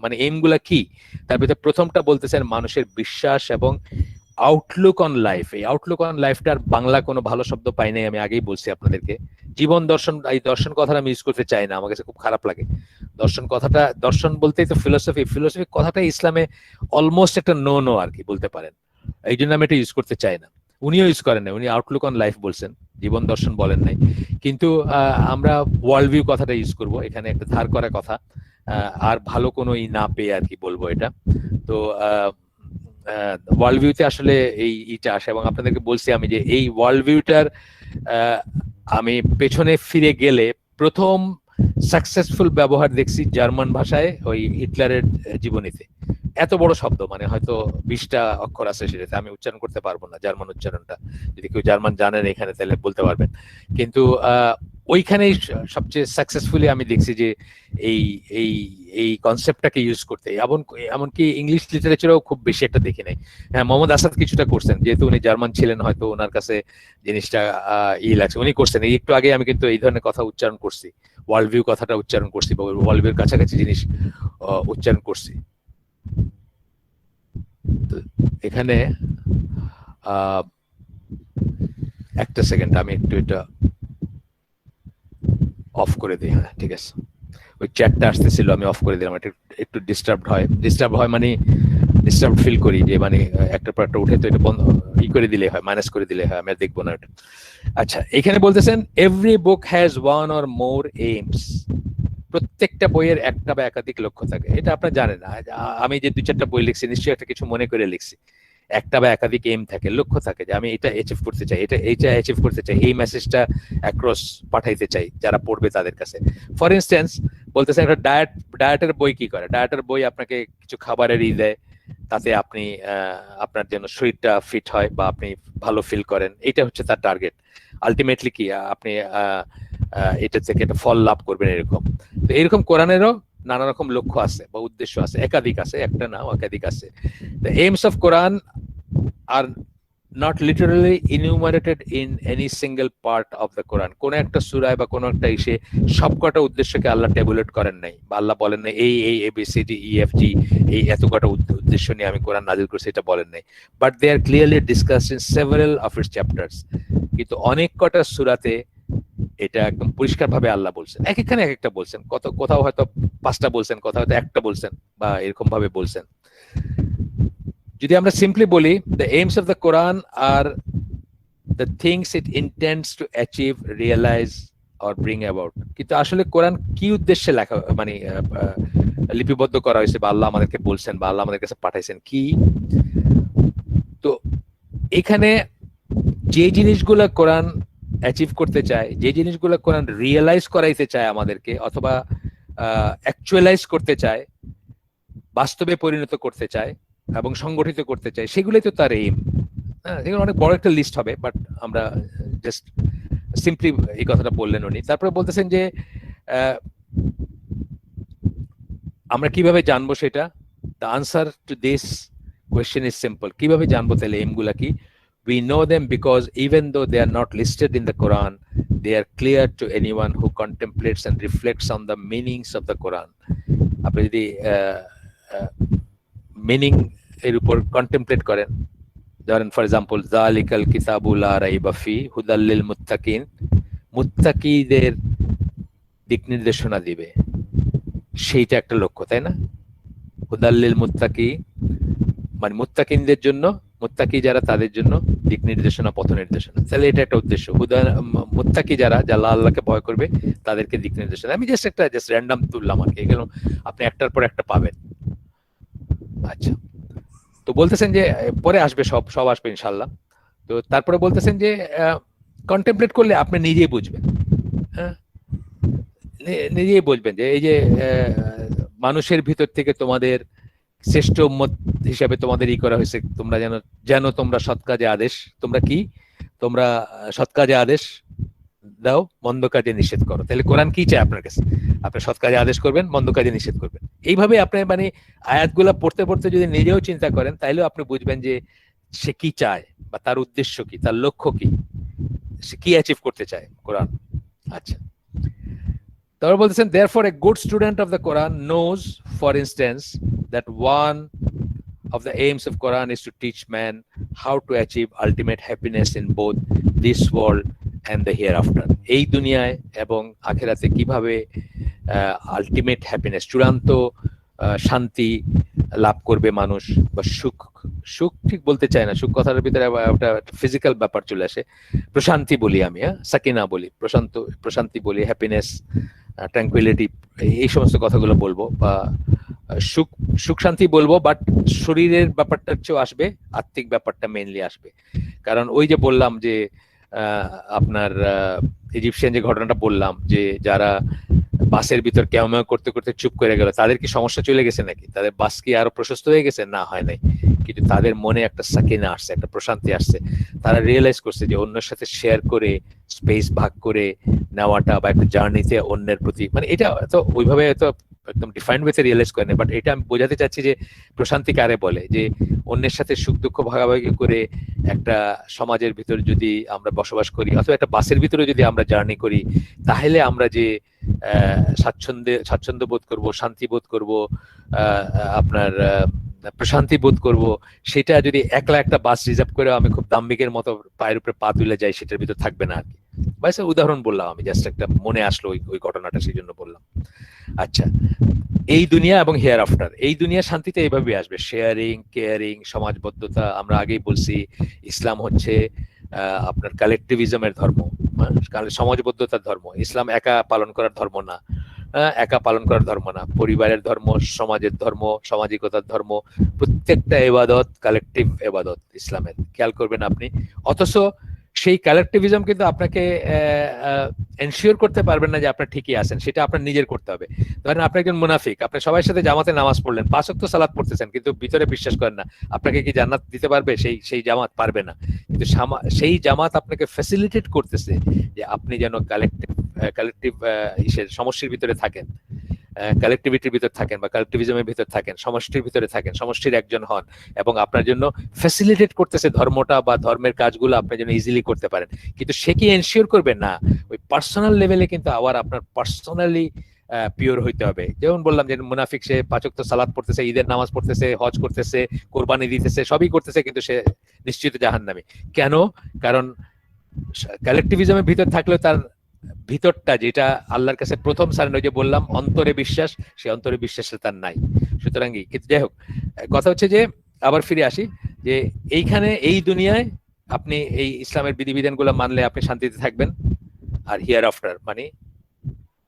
মানে এইমগুলা কি। তার ভিতরে প্রথমটা বলতেছেন মানুষের বিশ্বাস এবং আউটলুক অন লাইফ। এই আউটলুক অন লাইফটার বাংলা কোনো ভালো শব্দ পাই নাই, আমি আগেই বলছি আপনাদেরকে। জীবন দর্শন, এই দর্শন কথাটা আমি ইউজ করতে চাই না, আমার কাছে খুব খারাপ লাগে দর্শন কথাটা। দর্শন বলতেই তো ফিলোসফি কথাটা ইসলামে অলমোস্ট একটা নো আর কি বলতে পারেন, এই জন্য আমি এটা ইউজ করতে চাই না। উনিও ইউজ করেন না, উনি আউটলুক অন লাইফ বলছেন, জীবন দর্শন বলেন নাই। কিন্তু আমরা ওয়ার্ল্ড ভিউ কথাটা ইউজ করব, এখানে একটা ধার করা কথা, আর ভালো কোনো না পেয়ে আর কি বলবো এটা। তো ওয়ার্ল্ড ভিউতে আসলে এইটা আসে, এবং আপনাদেরকে বলছি আমি যে এই ওয়ার্ল্ড ভিউটার আমি পেছনে ফিরে গেলে প্রথম সাকসেসফুল ব্যবহার দেখছি জার্মান ভাষায় ওই হিটলারের জীবনীতে। এত বড় শব্দ, মানে হয়তো 20টা অক্ষর আছে সেটাতে, আমি উচ্চারণ করতে পারবো না জার্মান উচ্চারণটা, যদি কেউ জার্মান জানেন এখানে তাহলে বলতে পারবেন। কিন্তু ওইখানেই সবচেয়ে সাকসেসফুলি আমি দেখছি যে এই এই এই কনসেপ্টটাকে ইউজ করতে, এমনকি ইংলিশ লিটারেচারেও খুব বেশি একটা দেখি নাই। হ্যাঁ, মোহাম্মদ আসাদ কিছুটা করছেন, যেহেতু উনি জার্মান ছিলেন, হয়তো ওনার কাছে জিনিসটা লাগছে, উনি করছেন। একটু আগে আমি কিন্তু এই ধরনের কথা উচ্চারণ করছি, ওয়ার্ল্ড ভিউ কথাটা উচ্চারণ করছি, বা ওয়ার্ল্ড ভিউর কাছাকাছি জিনিস উচ্চারণ করছি। এখানে একটা সেকেন্ড, আমি একটু এটা অফ করে দিই। হ্যাঁ, ঠিক আছে, ওই চ্যাটটা আসতেছিল, আমি অফ করে দিলাম। একটু ডিস্টার্ব হয়, মানে ডিস্টার্ব ফিল করি যে মানে একটা পর একটা উঠে, তো এটা বন্ধ করে দিলে হয়, মাইনাস করে দিলে হয়, আমি আর দেখবো না এটা। আচ্ছা, এখানে বলতেছেন every book has one or more aims. প্রত্যেকটা বইয়ের একটা বা একাধিক লক্ষ্য থাকে, এটা আপনারা জানেন। আমি যে 2-4টা বই লিখছি, নিশ্চয়ই একটা কিছু মনে করে লিখছি। একটা বা একাধিক এম থাকে, লক্ষ্য থাকে, যে আমি এটা অ্যাচিভ করতে চাই, এটা অ্যাচিভ করতে চাই, এই মেসেজটা অ্যাক্রস পাঠাইতে চাই যারা পড়বে তাদের কাছে। ফর ইনস্ট্যান্স বলতেছে একটা ডায়েটের বই কি করে? ডায়েটের বই আপনাকে কিছু খাবারের দেয়, তাতে আপনি আপনার জন্য শরীরটা ফিট হয় বা আপনি ভালো ফিল করেন, এটা হচ্ছে তার টার্গেট। আলটিমেটলি কি আপনি এটা থেকে একটা ফল লাভ করবেন, এরকম। তো এরকম কোরআনেরও নানা রকম লক্ষ্য আছে বা উদ্দেশ্য আছে, একাধিক আছে, একটা না, একাধিক আছে। The aims of Quran are not literally enumerated in any single part of the Quran. কোন একটা সূরায় বা কোন একটা ইসে সবকটা উদ্দেশ্যকে আল্লাহ ট্যাবুলেট করেন নাই, বা আল্লাহ বলেন নাই এই ABCD EFG এই এতকটা উদ্দেশ্য নিয়ে আমি কোরআন নাজিল করছি, এটা বলেন নাই। But they are clearly discussed in several of its chapters. কিন্তু অনেক কটা সূরাতে এটা একদম পরিষ্কার ভাবে আল্লাহ বলছেন, এক একখানে এক একটা বলছেন, কোথাও হয়তো 5টা বলছেন, কোথাও হয়তো একটা বলছেন, বা এরকম ভাবে বলছেন। যদি আমরা সিম্পলি বলি, the aims of the Quran are the things it intends to achieve, realize or bring about. কিন্তু আসলে কোরআন কি উদ্দেশ্যে লেখা, মানে লিপিবদ্ধ করা হয়েছে, বা আল্লাহ আমাদেরকে বলছেন, বা আল্লাহ আমাদের কাছে পাঠাইছেন কি? তো এখানে যে জিনিসগুলো কোরআন অ্যাচিভ করতে চায়, যে জিনিসগুলো কোরআন রিয়েলাইজ করাইতে চায় আমাদেরকে, অথবা অ্যাকচুয়ালাইজ করতে চায়, বাস্তবে পরিণত করতে চায় এবং সংগঠিত করতে চায়, সেগুলোই তো তার এইম। হ্যাঁ, এগুলো অনেক বড় একটা লিস্ট হবে, বাট আমরা জাস্ট সিম্পলি এই কথাটা বললেন উনি। তারপরে বলতেছেন যে আমরা কিভাবে জানবো সেটা? The answer to this question is simple. কিভাবে জানবো তাহলে এইমগুলা কি? We know them because even though they are not listed in the Quran, they are clear to anyone who contemplates and reflects on the meanings of the Quran. আপনি যদি meaning এর উপর contemplate করেন, ধরেন ফর এক্সাম্পল যালিকাল কিতাবু লা রাইবা ফি হুদাল লিল মুত্তাকিন, মুত্তাকিদের দিক নির্দেশনা দিবে, সেইটা একটা লক্ষ্য, তাই না? হুদাল লিল মুত্তাকি মানে মুত্তাকিনদের জন্য, মুত্তাকি যারা তাদের জন্য দিক নির্দেশনা, পথ নির্দেশনা, তাহলে এটা একটা উদ্দেশ্য। মুত্তাকি যারা আল্লাহকে ভয় করবে তাদেরকে দিক নির্দেশনা। আমি জাস্ট র্যান্ডম তুললাম আর কি, এগুলো আপনি একটার পর একটা পাবেন। আচ্ছা, তো বলতেছেন যে পরে আসবে, সব আসবে ইনশাল্লাহ। তো তারপরে বলতেছেন যে কন্টেমপ্লেট করলে আপনি নিজেই বুঝবেন, হ্যাঁ, নিজেই বুঝবেন যে এই যে মানুষের ভিতর থেকে তোমাদের শ্রেষ্ঠ উম্মত হিসাবে তোমাদের করা হয়েছে, তোমরা যেন তোমরা সৎ কাজে আদেশ, তোমরা সৎ কাজে আদেশ দাও, মন্দ কাজে নিষেধ করো। তাহলে কোরআন কি চায় আপনার কাছে? আপনি সৎ কাজে আদেশ করবেন, মন্দ কাজে নিষেধ করবেন। এইভাবে আপনি মানে আয়াতগুলা পড়তে পড়তে যদি নিজেও চিন্তা করেন, তাহলেও আপনি বুঝবেন যে সে কি চায়, বা তার উদ্দেশ্য কি, তার লক্ষ্য কি, সে কি অ্যাচিভ করতে চায় কোরআন। আচ্ছা, তারপর বলতেছেন therefore a good student of the Quran knows, for instance, that one of the aims of Quran is to teach man how to achieve ultimate happiness in both this world and the hereafter. এই দুনিয়ায় এবং আখিরাতে কিভাবে ultimate happiness, চূড়ান্ত শান্তি লাভ করবে মানুষ, বা সুখ ঠিক বলতে চায় না, সুখ কথার ভিতরে একটা ফিজিক্যাল ব্যাপার চলে আসে। প্রশান্তি বলি আমি, সাকিনা বলি, প্রশান্তি বলি, হ্যাপিনেস, ট্র্যাঙ্কুইলিটি, এই সমস্ত কথাগুলো বলবো, বা সুখ সুখ শান্তি বলবো, বাট শরীরের ব্যাপারটার চেয়েও আসবে, আত্মিক ব্যাপারটা মেইনলি আসবে। কারণ ওই যে বললাম যে আপনার ইজিপশিয়ান যে ঘটনাটা বললাম, যে যারা বাসের ভিতর ক্যামেও করতে করতে চুপ করে গেল, তাদের কি সমস্যা চলে গেছে নাকি? তাদের বাস কি আরো প্রশস্ত হয়ে গেছে? না, হয় নাই, কিন্তু তাদের মনে একটা সাকিনা আসছে, একটা প্রশান্তি আসছে। তারা রিয়েলাইজ করছে যে অন্যের সাথে শেয়ার করে, স্পেস ভাগ করে নেওয়াটা বা একটা জার্নিতে অন্যের প্রতি, মানে এটা তো ওইভাবে তো একদম ডিফাইন্ড ওয়েতে রিয়েলাইজ করে না, বাট এটা আমি বোঝাতে চাচ্ছি যে প্রশান্তি কারে বলে, যে অন্যের সাথে সুখ দুঃখ ভাগাভাগি করে একটা সমাজের ভিতর যদি আমরা বসবাস করি, অথবা একটা বাসের ভিতরে যদি আমরা জার্নি করি, তাহলে আমরা যে স্বাচ্ছন্দ্য বোধ করব, শান্তি বোধ করব, আপনার প্রশান্তি বোধ করব, সেটা যদি একলা একটা বাস রিজার্ভ করে আমি খুব দাম্ভিকের মতো পায়ের উপরে পা তুলে যাই, সেটার ভিতর থাকবে না আর কি। ভাই স্যার উদাহরণ বললাম আমি, জাস্ট একটা মনে আসলো ওই ঘটনাটা, সেই জন্য বললাম। আচ্ছা, এই দুনিয়া এবং হেয়ার আফটার, এই দুনিয়া শান্তিতে এইভাবে আসবে, শেয়ারিং, কেয়ারিং, সমাজবদ্ধতা। আমরা আগেই বলছি ইসলাম হচ্ছে আপনার কালেকটিভিজমের ধর্ম, সমাজবদ্ধতার ধর্ম। ইসলাম একা পালন করার ধর্ম না, একা পালন করার ধর্ম না, পরিবারের ধর্ম, সমাজের ধর্ম, সামাজিকতার ধর্ম। প্রত্যেকটা এবাদত কালেকটিভ এবাদত ইসলামের, খেয়াল করবেন আপনি। অথচ সেই কালেকটিভিজম কিন্তু আপনাকে এনশিওর করতে পারবেন না যে আপনার ঠিকই আছেন, সেটা আপনার নিজের করতে হবে। ধরেন আপনি একজন মুনাফিক, আপনি সবার সাথে জামাতে নামাজ পড়লেন, 5 ওয়াক্ত সালাত পড়তেছেন, কিন্তু ভিতরে বিশ্বাস করেন না, আপনাকে কি জান্নাত দিতে পারবে? সেই জামাত পারবে না। কিন্তু সেই জামাত আপনাকে ফ্যাসিলিটেট করতেছে যে আপনি যেন কালেকটিভ সমষ্টির ভিতরে থাকেন, কালেকটিভিটির ভিতর থাকেন, বা কালেকটিভিজমের ভিতর থাকেন, সমষ্টির ভিতরে থাকেন, সমষ্টির একজন হন, এবং আপনার জন্য ফ্যাসিলিটেট করতেছে ধর্মটা বা ধর্মের কাজগুলো আপনি যেন ইজিলি করতে পারেন। কিন্তু সে কি এনশিওর করবে? না, ওই পার্সোনাল লেভেলে কিন্তু আবার আপনার পার্সোনালি পিওর হইতে হবে। যেমন বললাম যে মুনাফিক, সে 5 ওয়াক্ত সালাত পড়তেছে, ঈদের নামাজ পড়তেছে, হজ করতেছে, কোরবানি দিতেছে, সবই করতেছে, কিন্তু সে নিশ্চিত জাহান্নামী। কেন? কারণ কালেকটিভিজমের ভিতর থাকলেও তার ভিতরটা, যেটা আল্লাহর কাছে প্রথম সারেন, ওই যে বললাম অন্তরে বিশ্বাস, সেই অন্তরে বিশ্বাসটা তার নাই। সুতরাং কিন্তু যাই হোক, কথা হচ্ছে যে আবার ফিরে আসি, যে এইখানে এই দুনিয়ায় আপনি এই ইসলামের বিধিবিধান গুলো মানলে আপনি শান্তিতে থাকবেন, আর হিয়ার আফটার মানে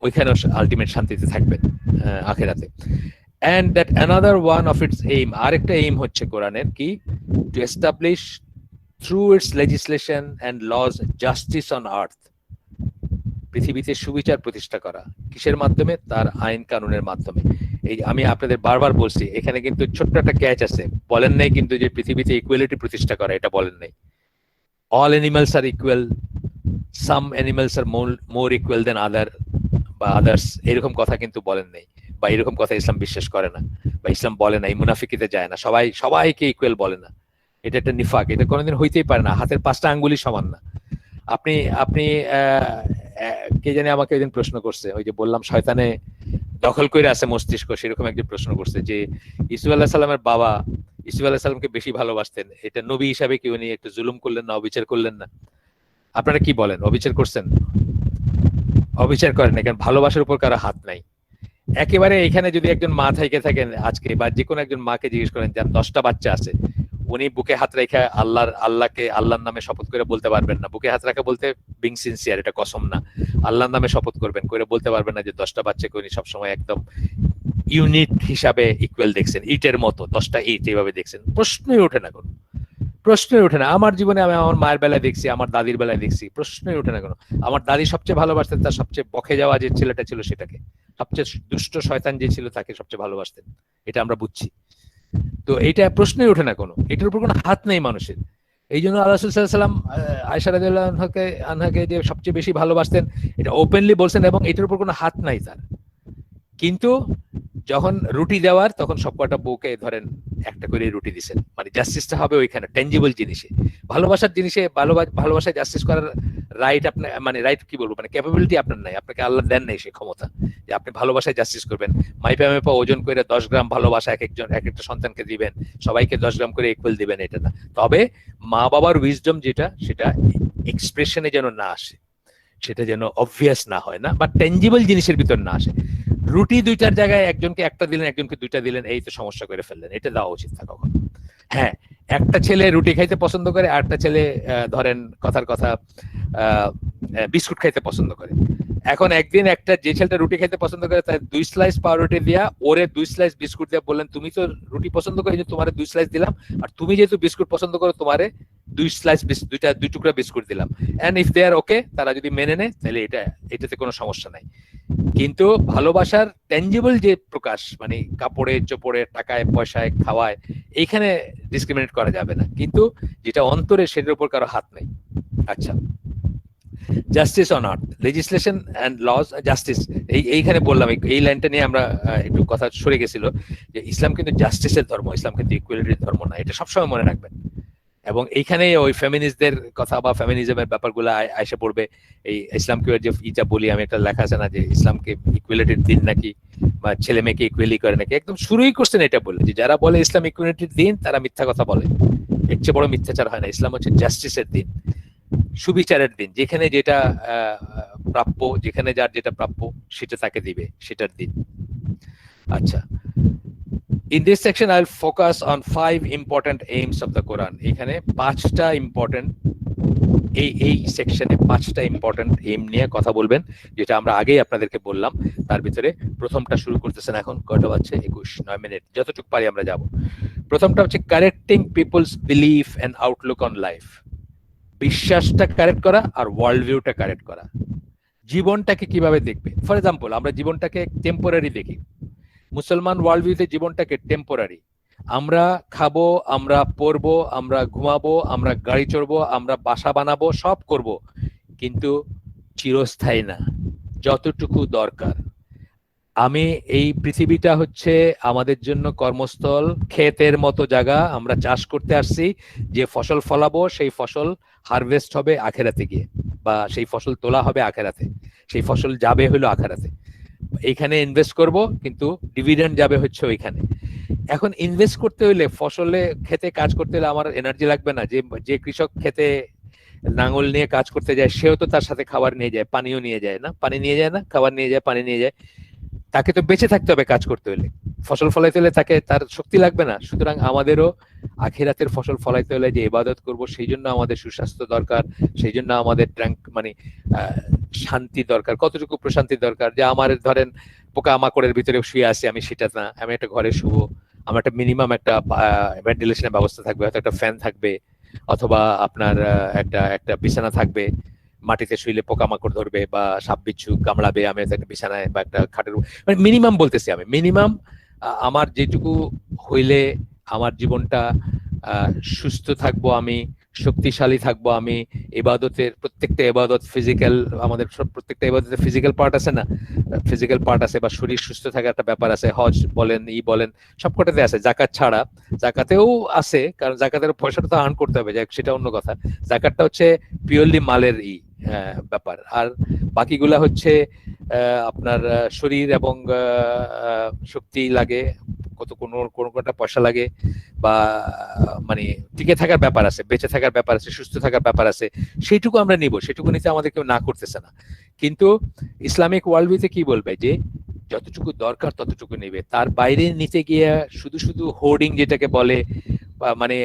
ওইখানে আলটিমেট শান্তিতে থাকবেন আখিরাতে। and that another one of its aim, আরেকটা এইম হচ্ছে কোরআনের কি, to establish through its legislation and laws justice on earth, পৃথিবীতে সুবিচার প্রতিষ্ঠা করা। কিসের মাধ্যমে? তার আইন কানুনের মাধ্যমে। এই আমি আপনাদের বারবার বলছি, এখানে কিন্তু ছোট্ট একটা ক্যাচ আছে, বলেন নাই কিন্তু যে পৃথিবীতে ইকুয়ালিটি প্রতিষ্ঠা করা, এটা বলেন নাই। অল অ্যানিমালস আর ইকুয়াল, সাম অ্যানিমালস আর মোর ইকুয়াল দেন আদার বা আদার্স, এরকম কথা কিন্তু বলেন নাই, বা এরকম কথা ইসলাম বিশ্বাস করে না, বা ইসলাম বলে না, এই মুনাফিকিতে যায় না, সবাইকে ইকুয়াল বলে না। এটা একটা নিফাক, এটা কোনোদিন হইতেই পারে না। হাতের 5টা আঙ্গুলি সমান না। আপনি আপনি কে জানি আমাকে একদিন প্রশ্ন করছে, ওই যে বললাম শয়তানে দখল করে আছে মস্তিষ্ক, সেরকম একজন প্রশ্ন করছে যে ইসুফ আলাইহিস সালামের বাবা ইসুফ আলাইহিস সালামকে বেশি ভালোবাসতেন, এটা নবী হিসাবে কি উনি একটু জুলুম করলেন না, অবিচার করলেন না? আপনারা কি বলেন, অবিচার করছেন? অবিচার করেন না, কারণ ভালোবাসার উপর কারো হাত নাই। একেবারে এখানে যদি একজন মা থেকে থাকেন আজকে, বা যে কোনো একজন মাকে জিজ্ঞেস করেন যার 10টা বাচ্চা আছে, উনি বুকে হাত রেখে আল্লাহর নামে শপথ করে বলতে পারবেন না। বুকে হাত রাখা বলতে বিং সিনসিয়ার, এটা কসম না, আল্লাহর নামে শপথ করবেন, করে বলতে পারবেন না যে 10টা বাচ্চাকে উনি সবসময় একদম ইউনিট হিসাবে ইকুয়াল দেখছেন, ইটের মতো 10টা ইট এইভাবে দেখছেন। প্রশ্নই ওঠে না কোনো, প্রশ্নই ওঠে না। আমার জীবনে আমি আমার মায়ের বেলায় দেখছি, আমার দাদির বেলায় দেখছি, প্রশ্নই ওঠে না কোনো। আমার দাদি সবচেয়ে ভালোবাসতেন তার সবচেয়ে বকে যাওয়া যে ছেলেটা ছিল সেটাকে, সবচেয়ে দুষ্ট শয়তান যে ছিল তাকে সবচেয়ে ভালোবাসতেন, এটা আমরা বুঝছি। তো এইটা প্রশ্নই ওঠে না কোনো, এটার উপর কোনো হাত নেই মানুষের। এই জন্য আল্লাহ রাসূল সাল্লাল্লাহু আলাইহি ওয়াসাল্লাম আয়েশা রাদিয়াল্লাহু আনহাকে যে সবচেয়ে বেশি ভালোবাসতেন, এটা ওপেনলি বলছেন, এবং এটার উপর কোনো হাত নাই তার। কিন্তু যখন রুটি দেওয়ার, তখন সবকটা বউকে ধরেন একটা করে রুটি দিচ্ছেন, মানে জাস্টিসটা হবে ওইখানে টেনজিবল জিনিসে। ভালোবাসার জিনিসে ভালোবাসায় জাস্টিস করার রাইট আপনার, মানে রাইট কি বলবো, মানে ক্যাপাবিলিটি আপনার নাই, আপনাকে আল্লাহ দেন নাই সেই ক্ষমতা যে আপনি ভালোবাসায় জাস্টিস করবেন। মাইপা ওজন করে 10 গ্রাম ভালোবাসা এক একটা সন্তানকে দিবেন, সবাইকে 10 গ্রাম করে ইকুয়াল দিবেন, এটা না। তবে মা বাবার উইজডম যেটা, সেটা এক্সপ্রেশনে যেন না আসে, সেটা যেন অবভিয়াস না হয়, না বা টেনজিবল জিনিসের ভিতর না আসে। রুটি 2টার জায়গায় একজনকে একটা দিলেন, একজনকে 2টা দিলেন, এই তো সমস্যা করে ফেললেন, এটা দেওয়া উচিত না কখন। হ্যাঁ, একটা ছেলে রুটি খাইতে পছন্দ করে, আর একটা ছেলে ধরেন কথার কথা বিস্কুট খাইতে পছন্দ করে। এখন একদিন একটা যে ছেলেটা রুটি খেতে পছন্দ করে তার 2 স্লাইস পাউরুটি দিয়া ওরে 2 স্লাইস বিস্কুট দিয়া বললেন তুমি তো রুটি পছন্দ করো, এই যে তোমারে 2 স্লাইস দিলাম, আর তুমি যেহেতু বিস্কুট পছন্দ করো তোমারে 2 স্লাইস দুই টুকরা বিস্কুট দিলাম। এন্ড ইফ দে আর ওকে, তারা যদি মেনে নেয় তাহলে এটাতে কোনো সমস্যা নাই। কিন্তু ভালোবাসার টেনজিবল যে প্রকাশ, মানে কাপড়ে চোপড়ে টাকায় পয়সায় খাওয়ায়, এইখানে ডিসক্রিমিনেট করা যাবে না, কিন্তু যেটা অন্তরে সেটার উপর কারো হাত নেই। আচ্ছা, justice on earth, legislation and laws, justice, এইখানে বললাম এই লাইনটা নিয়ে আমরা একটু কথা সরে গেছিল যে ইসলাম কিন্তু জাস্টিসের ধর্ম, ইসলাম কিন্তু ইকুয়ালিটির ধর্ম না, এটা সবসময় মনে রাখবেন। এবং এইখানে ওই ফেমিনিস্টদের কথা বা ফেমিনিজমের ব্যাপারগুলো আইসা পড়বে। এই ইসলামকে যে ইটা বলি আমি, একটা লেখা আছে না যে ইসলামকে ইকুয়ালিটির দিন নাকি, বা ছেলে মেয়েকে ইকুয়ালি করে নাকি, একদম শুরুই করছেন এটা বলে যে যারা বলে ইসলাম ইকুয়ালিটির দিন তারা মিথ্যা কথা বলে। এর চেয়ে বড় মিথ্যাচার হয় না। ইসলাম হচ্ছে জাস্টিসের দিন, সুবিচারের দিন, যেখানে যেটা প্রাপ্য, যেখানে যার যেটা প্রাপ্য সেটা তাকে দিবে, সেটার দিন। আচ্ছা, in this section I'll focus on 5 important aims of the Quran. এখানে 5টা ইম্পর্টেন্ট, এই সেকশনে 5টা ইম্পর্টেন্ট এইম নিয়ে কথা বলবেন, যেটা আমরা আগেই আপনাদেরকে বললাম। তার ভিতরে প্রথমটা শুরু করতেছেন এখন, কয়টা বাজছে? 9 মিনিট, যতটুকু পারি আমরা যাব। প্রথমটা হচ্ছে correcting people's belief and outlook on life. বিশ্বাসটা কারেক্ট করা আর ওয়ার্ল্ড ভিউটা কারেক্ট করা। জীবনটাকে কিভাবে দেখবে? ফর এক্সাম্পল, আমরা জীবনটাকে টেম্পোরারি দেখি। মুসলমান ওয়ার্ল্ড ভিউতে জীবনটাকে টেম্পোরারি। আমরা খাবো, আমরা পরবো, আমরা ঘুমাবো, আমরা গাড়ি চড়বো, আমরা বাসা বানাবো, সব করব, কিন্তু চিরস্থায়ী না, যতটুকু দরকার। আমি এই পৃথিবীটা হচ্ছে আমাদের জন্য কর্মস্থল, ক্ষেতের মতো জায়গা। আমরা চাষ করতে আসছি, যে ফসল ফলাবো সেই ফসল হারভেস্ট হবে আখেরাতে গিয়ে, বা সেই ফসল তোলা হবে আখেরাতে, সেই ফসল যাবে হলো আখেরাতে। এইখানে ইনভেস্ট করব, কিন্তু ডিভিডেন্ড যাবে হচ্ছে ওইখানে। এখন ইনভেস্ট করতে হইলে, ফসলে খেতে কাজ করতে হলে আমার এনার্জি লাগবে না? যে কৃষক খেতে নাঙল নিয়ে কাজ করতে যায়, সেও তো তার সাথে খাবার নিয়ে যায়, পানিও নিয়ে যায় না? পানি নিয়ে যায় না? খাবার নিয়ে যায়, পানি নিয়ে যায়। তাকে তো বেঁচে থাকতে হবে কাজ করতে হলে, ফসল ফলাইতে হলে তাকে তার শক্তি লাগবে না? সুতরাং আমাদেরও আখিরাতের ফসল ফলাইতে হলে যে ইবাদত করব, সেই জন্য আমাদের সুস্বাস্থ্য দরকার, সেই জন্য আমাদের মানে শান্তি দরকার। কতটুকু প্রশান্তি দরকার? যে আমার ধরেন পোকামাকড়ের ভিতরে শুয়ে আছি আমি, সেটা না, আমি একটা ঘরে শুবো, আমার একটা মিনিমাম একটা ভেন্টিলেশনের ব্যবস্থা থাকবে, হয়তো একটা ফ্যান থাকবে, অথবা আপনার একটা বিছানা থাকবে। মাটিতে শুইলে পোকামাকড় ধরবে বা সাপ বিচ্ছু কামড়াবে, আমি একটা বিছানায় বা একটা খাটের, মানে মিনিমাম বলতেছি আমি, মিনিমাম আমার যেটুকু হইলে আমার জীবনটা সুস্থ থাকবো, আমি শক্তিশালী থাকবো, আমি ইবাদতের প্রত্যেকটা ইবাদত ফিজিক্যাল, আমাদের প্রত্যেকটা ইবাদতের ফিজিক্যাল পার্ট আছে না? ফিজিক্যাল পার্ট আছে, বা শরীর সুস্থ থাকার একটা ব্যাপার আছে। হজ বলেন, বলেন, সবকটাতে আছে। জাকাত ছাড়া, জাকাতেও আছে, কারণ জাকাতের পয়সাটা তো আর্ন করতে হবে, সেটা অন্য কথা। জাকাতটা হচ্ছে পিওরলি মালের ব্যাপার, আর বাকিগুলা হচ্ছে আপনার শরীর এবং শক্তি লাগে, কোনটা পয়সা লাগে, বা মানে টিকে থাকার ব্যাপার আছে, বেঁচে থাকার ব্যাপার আছে, সুস্থ থাকার ব্যাপার আছে। সেইটুকু আমরা নিব, সেটুকু নিতে আমাদের কেউ না করতেছে না। কিন্তু ইসলামিক ওয়ার্ল্ড ভিউতে কি বলবে? যে যতটুকু দরকার ততটুকু নেবে, তার বাইরে নিতে গিয়ে শুধু শুধু হোর্ডিং যেটাকে বলে, মানে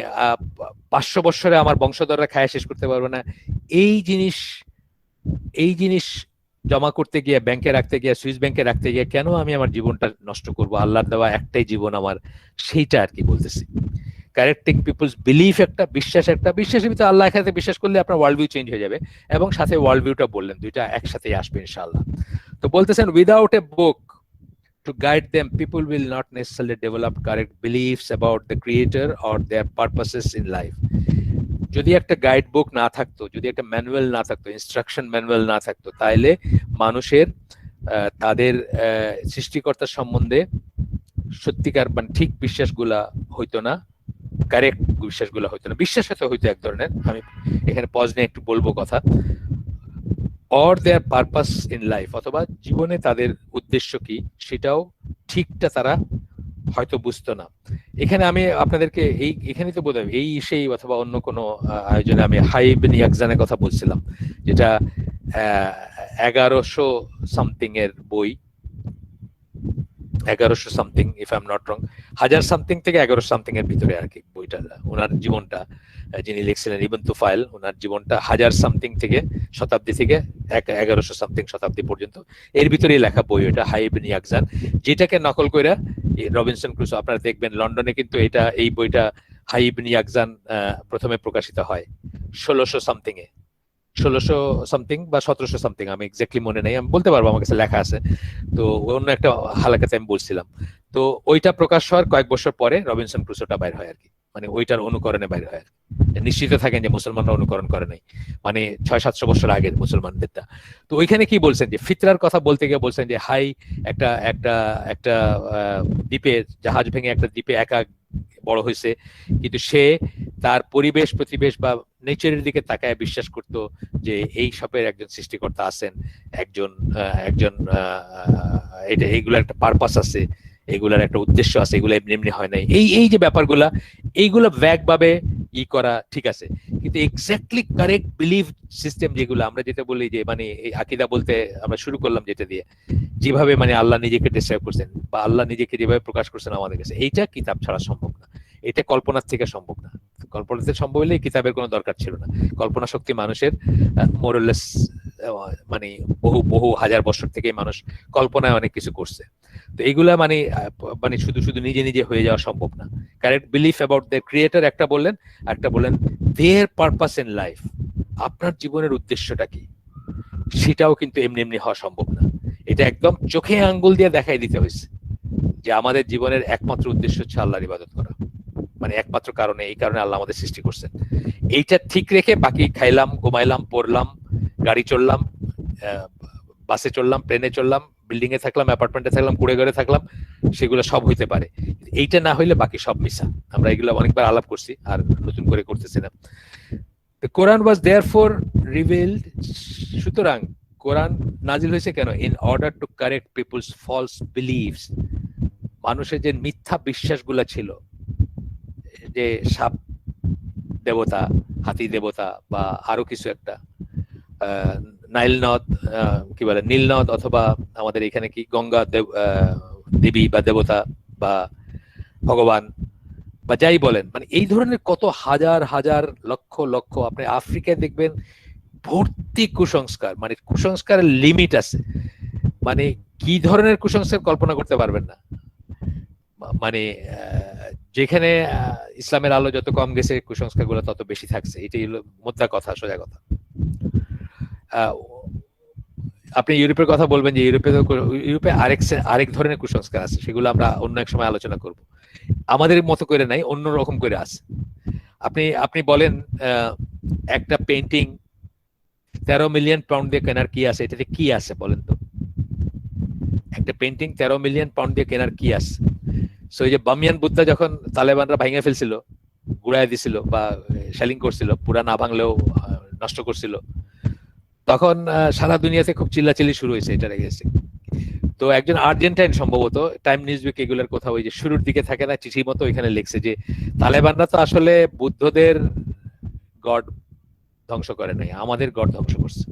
500 বছরে আমার বংশধররা খায় শেষ করতে পারবে না, এই জিনিস জমা করতে গিয়ে, ব্যাংকে রাখতে গিয়ে, সুইস ব্যাংকে রাখতে গিয়ে কেন আমি আমার জীবনটা নষ্ট করব? আল্লাহর দেওয়া একটাই জীবন আমার, সেইটা আর কি বলতেছি। কারেক্টিং পিপলস বিলিফ একটা, বিশ্বাস একটা, বিশ্বাসের ভিতরে আল্লাহ এখানে বিশ্বাস করলে আপনার ওয়ার্ল্ড ভিউ চেঞ্জ হয়ে যাবে, এবং সাথে ওয়ার্ল্ড ভিউটা বললেন, দুইটা একসাথেই আসবে ইনশাআল্লাহ। তো বলতেছেন, without a book to guide them, people will not necessarily develop correct beliefs about the creator or their purposes in life. যদি একটা গাইড বুক না থাকতো, যদি একটা ম্যানুয়াল না থাকতো, ইনস্ট্রাকশন ম্যানুয়াল না থাকতো, তাহলে মানুষের তাদের সৃষ্টিকর্তার সম্বন্ধে সত্যিকার মানে ঠিক বিশ্বাসগুলা হইতো না, কারেক্ট বিশ্বাসগুলা হইতো না। বিশ্বাস হয়তো এক ধরনের, আমি এখানে পজ নিয়ে একটু বলবো কথা, or there purpose in life, অথবা জীবনে তাদের উদ্দেশ্য কি সেটাও ঠিকটা তারা হয়তো বুঝতো না। এখানে আমি আপনাদেরকে এখানে তো বোধহয় সেই অথবা অন্য কোনো আয়োজনে আমি হাইবেন ইয়াকজানের কথা বলছিলাম, যেটা 1100 সামথিং এর বই, 1100 something if I am not wrong. 1000 something থেকে 11 সামথিং এর ভিতরে আর কি বইটা, ওনার জীবনটা যিনি লিখছিলেন ইবন তুফাইল, ওনার জীবনটা 1000 সামথিং থেকে শতাব্দী থেকে 1100 সামথিং শতাব্দী পর্যন্ত এর ভিতরেই লেখা বই এটা, হাই ইবন ইয়াকজান, যেটাকে নকল করে রবিনসন ক্রুসো। আপনারা দেখবেন লন্ডনে কিন্তু এই বইটা হাই ইবন ইয়াকজান প্রথমে প্রকাশিত হয় 1600 সামথিং এ, 1600 সামথিং বা 1700 সামথিং, আমি এক্স্যাক্টলি মনে নেই, আমি বলতে পারবো, আমার কাছে লেখা আছে। তো অন্য একটা হালাকাতে আমি বলছিলাম। তো ওইটা প্রকাশ হওয়ার কয়েক বছর পরে রবিনসন ক্রুসোটা বাইর হয় আর কি, মানে ওইটার অনুকরণে বাইর হয়। নিশ্চিত থাকেন যে মুসলমানরা অনুকরণ করে নাই, মানে 600-700 বছর আগের মুসলমানদেরটা। তো ওইখানে কি বলছেন যে ফিতরার কথা বলতে গিয়ে বলছেন যে হাই একটা একটা একটা দ্বীপে, জাহাজ ভেঙে একটা দ্বীপে একা বড় হয়েছে, কিন্তু সে তার পরিবেশ প্রতিবেশ বা নেচারের দিকে তাকায় বিশ্বাস করত যে এই সবের একজন সৃষ্টিকর্তা আছেন, একজন একজন এইগুলোর একটা পারপাস আছে, এগুলার একটা উদ্দেশ্য আছে, এগুলো এমনি এমনি হয় নাই। এই যে ব্যাপারগুলা, এইগুলো ভ্যাগ ভাবে করা ঠিক আছে, কিন্তু এক্স্যাক্টলি কারেক্ট বিলিভ সিস্টেম যেগুলো আমরা যেটা বলি যে মানে এই আকীদা বলতে আমরা শুরু করলাম যেটা দিয়ে, যেভাবে মানে আল্লাহ নিজেকে ডিসক্রাইব করছেন বা আল্লাহ নিজেকে যেভাবে প্রকাশ করছেন আমাদের কাছে, এইটা কিতাব ছাড়া সম্ভব না, এটা কল্পনার থেকে সম্ভব না। কল্পনা থেকে সম্ভব হলে কিতাবের কোনো দরকার ছিল না। কল্পনা শক্তি মানুষের মোরলেস, মানে বহু বহু হাজার বছর থেকে মানুষ কল্পনায় অনেক কিছু করছে। তো এইগুলা মানে মানে শুধু শুধু নিজে নিজে হয়ে যাওয়া সম্ভব না। Correct belief about the creator একটা বললেন, একটা বললেন দেয়ার পারপাস ইন লাইফ, আপনার জীবনের উদ্দেশ্যটা কি, সেটাও কিন্তু এমনি এমনি হওয়া সম্ভব না। এটা একদম চোখে আঙ্গুল দিয়ে দেখাই দিতে হয়েছে যে আমাদের জীবনের একমাত্র উদ্দেশ্য হচ্ছে আল্লাহর ইবাদত করা, মানে একমাত্র কারণে, এই কারণে আল্লাহ আমাদের সৃষ্টি করছেন। এইটা ঠিক রেখে বাকি খাইলাম, ঘুমাইলাম, পড়লাম, গাড়ি চললাম, বাসে চললাম, প্লেনে চললাম, বিল্ডিং এ থাকলাম, অ্যাপার্টমেন্টে থাকলাম, কুড়ে ঘরে থাকলাম, সেগুলো সব হইতে পারে। এইটা না হইলে বাকি সব মিশা। আমরা এগুলো অনেকবার আলাপ করছি, আর নতুন করে করতেছি না। The Quran was therefore revealed, সুতরাং কোরআন নাজিল হয়েছে কেন? In order to correct people's false believes, মানুষের যে মিথ্যা বিশ্বাসগুলো ছিল, যে সাপ দেবতা, হাতি দেবতা বা আরো কিছু একটা, নাইল নদ, কি বলে নীল নদ, অথবা আমাদের এখানে কি গঙ্গা দেবী বা দেবতা বা ভগবান বা যাই বলেন, মানে এই ধরনের কত হাজার হাজার লক্ষ লক্ষ, আপনি আফ্রিকায় দেখবেন ভর্তি কুসংস্কার, মানে কুসংস্কারের লিমিট আছে, মানে কি ধরনের কুসংস্কার কল্পনা করতে পারবেন না। মানে যেখানে ইসলামের আলো যত কম গেছে কুসংস্কার গুলো তত বেশি থাকছে, এটাই হলো মোদ্দা কথা, সোজা কথা। আপনি ইউরোপের কথা বলবেন যে ইউরোপে আরেক ধরনের কুসংস্কার আছে, সেগুলো আমরা অন্য এক সময় আলোচনা করব। আমাদের মতো করে নাই, অন্য রকম করে আছে। আপনি বলেন একটা পেইন্টিং 13 মিলিয়ন পাউন্ড দিয়ে কেনার কি আছে, এটাতে কি আছে বলেন তো? একটা পেইন্টিং 13 মিলিয়ন পাউন্ড দিয়ে কেনার কি আছে? সো এই যে বামিয়ান বুদ্ধা যখন তালেবানরা ভাঙে ফেলছিল, গুড়ায় দিছিল বা সেলিং করছিল, পুরা না ভাঙলেও নষ্ট করছিল, তখন সারা দুনিয়াতে খুব চিল্লাচিল্লি শুরু হয়েছে এটা রেগেছে। তো একজন আর্জেন্টাইন সম্ভবত টাইম নিউজ উইক এগুলোর কথা, ওই যে শুরুর দিকে থাকে না চিঠি মতো, ওইখানে লিখছে যে তালেবানরা তো আসলে বুদ্ধদের গড ধ্বংস করে নাই, আমাদের গড ধ্বংস করছে।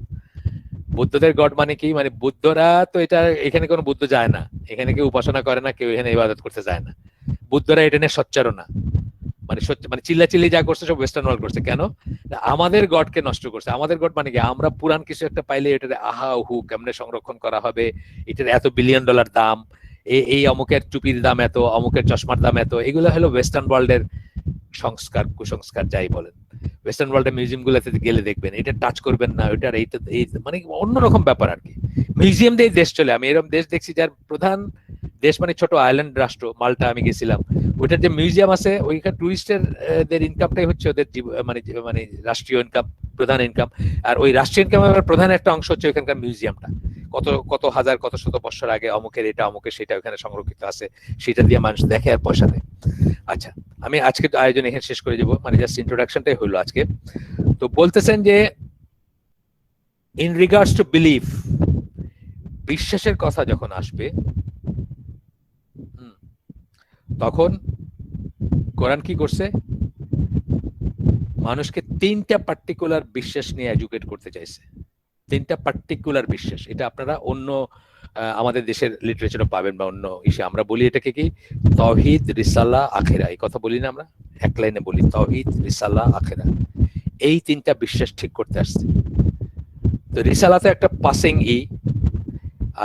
বুদ্ধদের গড মানে কি? মানে বুদ্ধরা তো এটা, এখানে কোনো বুদ্ধ যায় না, এখানে কেউ উপাসনা করে না, কেউ এখানে ইবাদত করতে যায় না, বুদ্ধরা এটা নিয়ে সোচ্চারও না, মানে মানে চিল্লাচিল্লি যা করছে সব ওয়েস্টার্ন ওয়ার্ল্ড করছে। কেন? আমাদের গডকে নষ্ট করছে। আমাদের গড মানে কি? আমরা পুরান কিছু একটা পাইলে এটার আহা হু কেমনে সংরক্ষণ করা হবে, এটার এত বিলিয়ন ডলার দাম, এই অমুকের টুপির দাম এত, অমুকের চশমার দাম এত, এগুলো হলো ওয়েস্টার্ন ওয়ার্ল্ডের সংস্কার, কুসংস্কার যাই বলেন। ওয়েস্টার্ন ওয়ার্ল্ডের মিউজিয়াম গুলোতে গেলে দেখবেন এটা টাচ করবেন না, ওইটার এই মানে অন্যরকম ব্যাপার আর কি। মিউজিয়াম দিয়ে দেশ চলে। আমি এরকম দেশ দেখছি যার প্রধান দেশ মানে ছোট আইল্যান্ড রাষ্ট্র মাল্টা, আমি গেছিলাম, ওইটার যে মিউজিয়াম আছে, ওইখানে টুরিস্টের দের ইনকামটাই হচ্ছে ওদের মানে মানে রাষ্ট্রীয় ইনকাম, প্রধান ইনকাম। আর ওই রাষ্ট্রীয় ইনকামের প্রধান একটা অংশ হচ্ছে ওইখানকার মিউজিয়ামটা। কত কত হাজার কত শত বছর আগে অমুকের এটা, অমুকের সেটা ওখানে সংরক্ষিত আছে, সেটা দিয়ে মানুষ দেখে আর পয়সা দেয়। আচ্ছা, আমি আজকে আয়োজন এখানে শেষ করে দেবো, মানে জাস্ট ইন্ট্রোডাকশনটাই হলো আজকে। তো বলতেছেন যে ইন রিগার্ডস টু বিলিফ, বিশ্বাসের কথা যখন আসবে তখন কোরআন কি করছে? মানুষকে 3টা পার্টিকুলার বিশ্বাস নিয়ে এডুকেট করতে চাইছে। 3টা পার্টিকুলার বিশ্বাস। এটা আপনারা অন্য আমাদের দেশের লিটারেচারও পাবেন বা অন্য ইসে আমরা বলি এটাকে কি তাওহীদ রিসালা আখিরা, এই কথা বলি না আমরা, এক লাইনে বলি তাওহীদ রিসালা আখিরা, এই তিনটা বিশ্বাস ঠিক করতে আসছে। তো রিসালাতে একটা পাসিং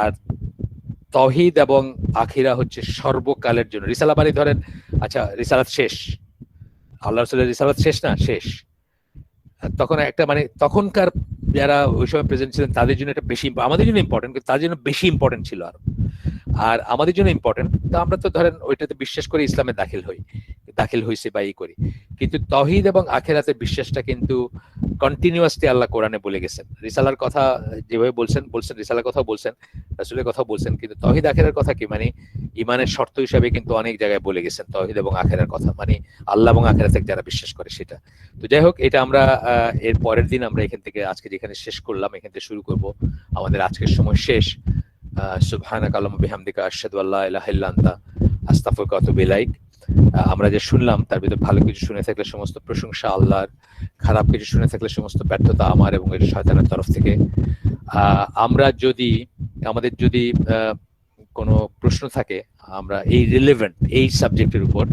আর তাওহীদ এবং আখিরা হচ্ছে সর্বকালের জন্য। রিসালা মানে ধরেন আচ্ছা রিসালাত শেষ, আল্লাহ রাসূলের রিসালাত শেষ না, শেষ, তখন একটা মানে তখনকার যারা ওই সময় প্রেজেন্ট ছিলেন তাদের জন্য এটা বেশি, আমাদের জন্য ইম্পর্টেন্ট কিন্তু তাদের জন্য বেশি ইম্পর্টেন্ট ছিল আর আমাদের জন্য ইম্পর্টেন্ট। তো আমরা তো ধরেন ওইটাতে বিশ্বাস করে ইসলামে দাখিল হয়েছে বা এই করি, কিন্তু তাওহীদ এবং আখিরাতের বিশ্বাসটা কিন্তু কন্টিনিউয়াসলি আল্লাহ কোরআনে বলে গেছেন। রিসালার কথা যেভাবে বলছেন রিসালার কথা বলছেন, রাসূলের কথা বলছেন, কিন্তু তাওহীদ আখিরার কথা কি মানে ইমানের শর্ত হিসাবে কিন্তু অনেক জায়গায় বলে গেছেন তাওহীদ এবং আখিরার কথা, মানে আল্লাহ এবং আখিরাতে যারা বিশ্বাস করে সেটা। তো যাই হোক, এটা আমরা এর পরের দিন আমরা এখান থেকে আজকে যেখানে শেষ করলাম এখান থেকে শুরু করব। আমাদের আজকের সময় শেষ। সুবহানাকা আল্লাহুম্মা বিহামদিকা আশহাদু আল্লা ইলাহা ইল্লা আনতা আস্তাগফিরুকা ওয়া আতুবু ইলাইক। আমরা যে শুনলাম তার ভিতরে ভালো কিছু শুনে থাকলে সমস্ত প্রশংসা আল্লাহর, খারাপ কিছু শুনে থাকলে সমস্ত ব্যর্থতা আমার এবং এর শয়তানের তরফ থেকে। আমাদের যদি কোনো প্রশ্ন থাকে, আমরা এই রিলেভেন্ট এই সাবজেক্টের উপর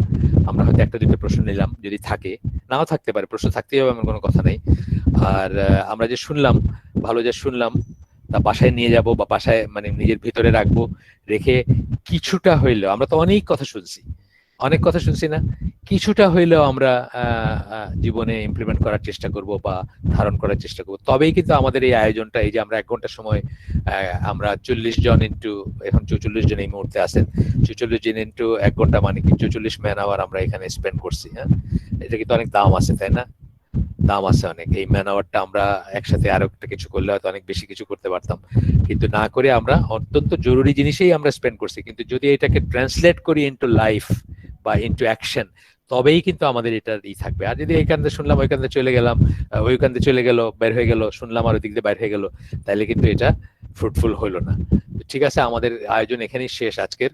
আমরা হয়তো একটা দুটো প্রশ্ন নিলাম, যদি থাকে, নাও থাকতে পারে, প্রশ্ন থাকতেই হবে এমন কোনো কথা নেই। আর আমরা যে শুনলাম, ভালো যে শুনলাম তা বাসায় নিয়ে যাব বা বাসায় মানে নিজের ভিতরে রাখবো, রেখে কিছুটা হইলেও, আমরা তো অনেক কথা শুনছি না, কিছুটা হইলেও আমরা জীবনে ইমপ্লিমেন্ট করার চেষ্টা করব বা ধারণ করার চেষ্টা করব। তবেই কিন্তু আমাদের এই আয়োজনটা, এই যে আমরা 1 ঘন্টা সময় আমরা 40 জন ইন্টু, এখন 44 জন এই মুহূর্তে আছেন, 44 জন ইন্টু 1 ঘন্টা মানে কি 44 ম্যান আওয়ার আমরা এখানে স্পেন্ড করছি। হ্যাঁ, এটা কিন্তু অনেক দাম আছে, তাই না? দাম আছে অনেক। এই ম্যান আওয়ারটা আমরা একসাথে আরো একটা কিছু করলে হয়তো অনেক বেশি কিছু করতে পারতাম, কিন্তু না করে আমরা অত্যন্ত জরুরি জিনিসেই আমরা স্পেন্ড করছি। কিন্তু যদি এটাকে ট্রান্সলেট করি ইনটু লাইফ বা ইনটু অ্যাকশন, তবেই কিন্তু আমাদের এটার থাকবে। আর যদি এইখান থেকে শুনলাম ওইখান থেকে চলে গেলাম, ওইখান থেকে চলে গেল, বের হয়ে গেল, শুনলাম আর ওই দিক দিয়ে বাইরে হয়ে গেল, তাহলে কিন্তু এটা ফ্রুটফুল হইলো না। ঠিক আছে, আমাদের আয়োজন এখানেই শেষ আজকের।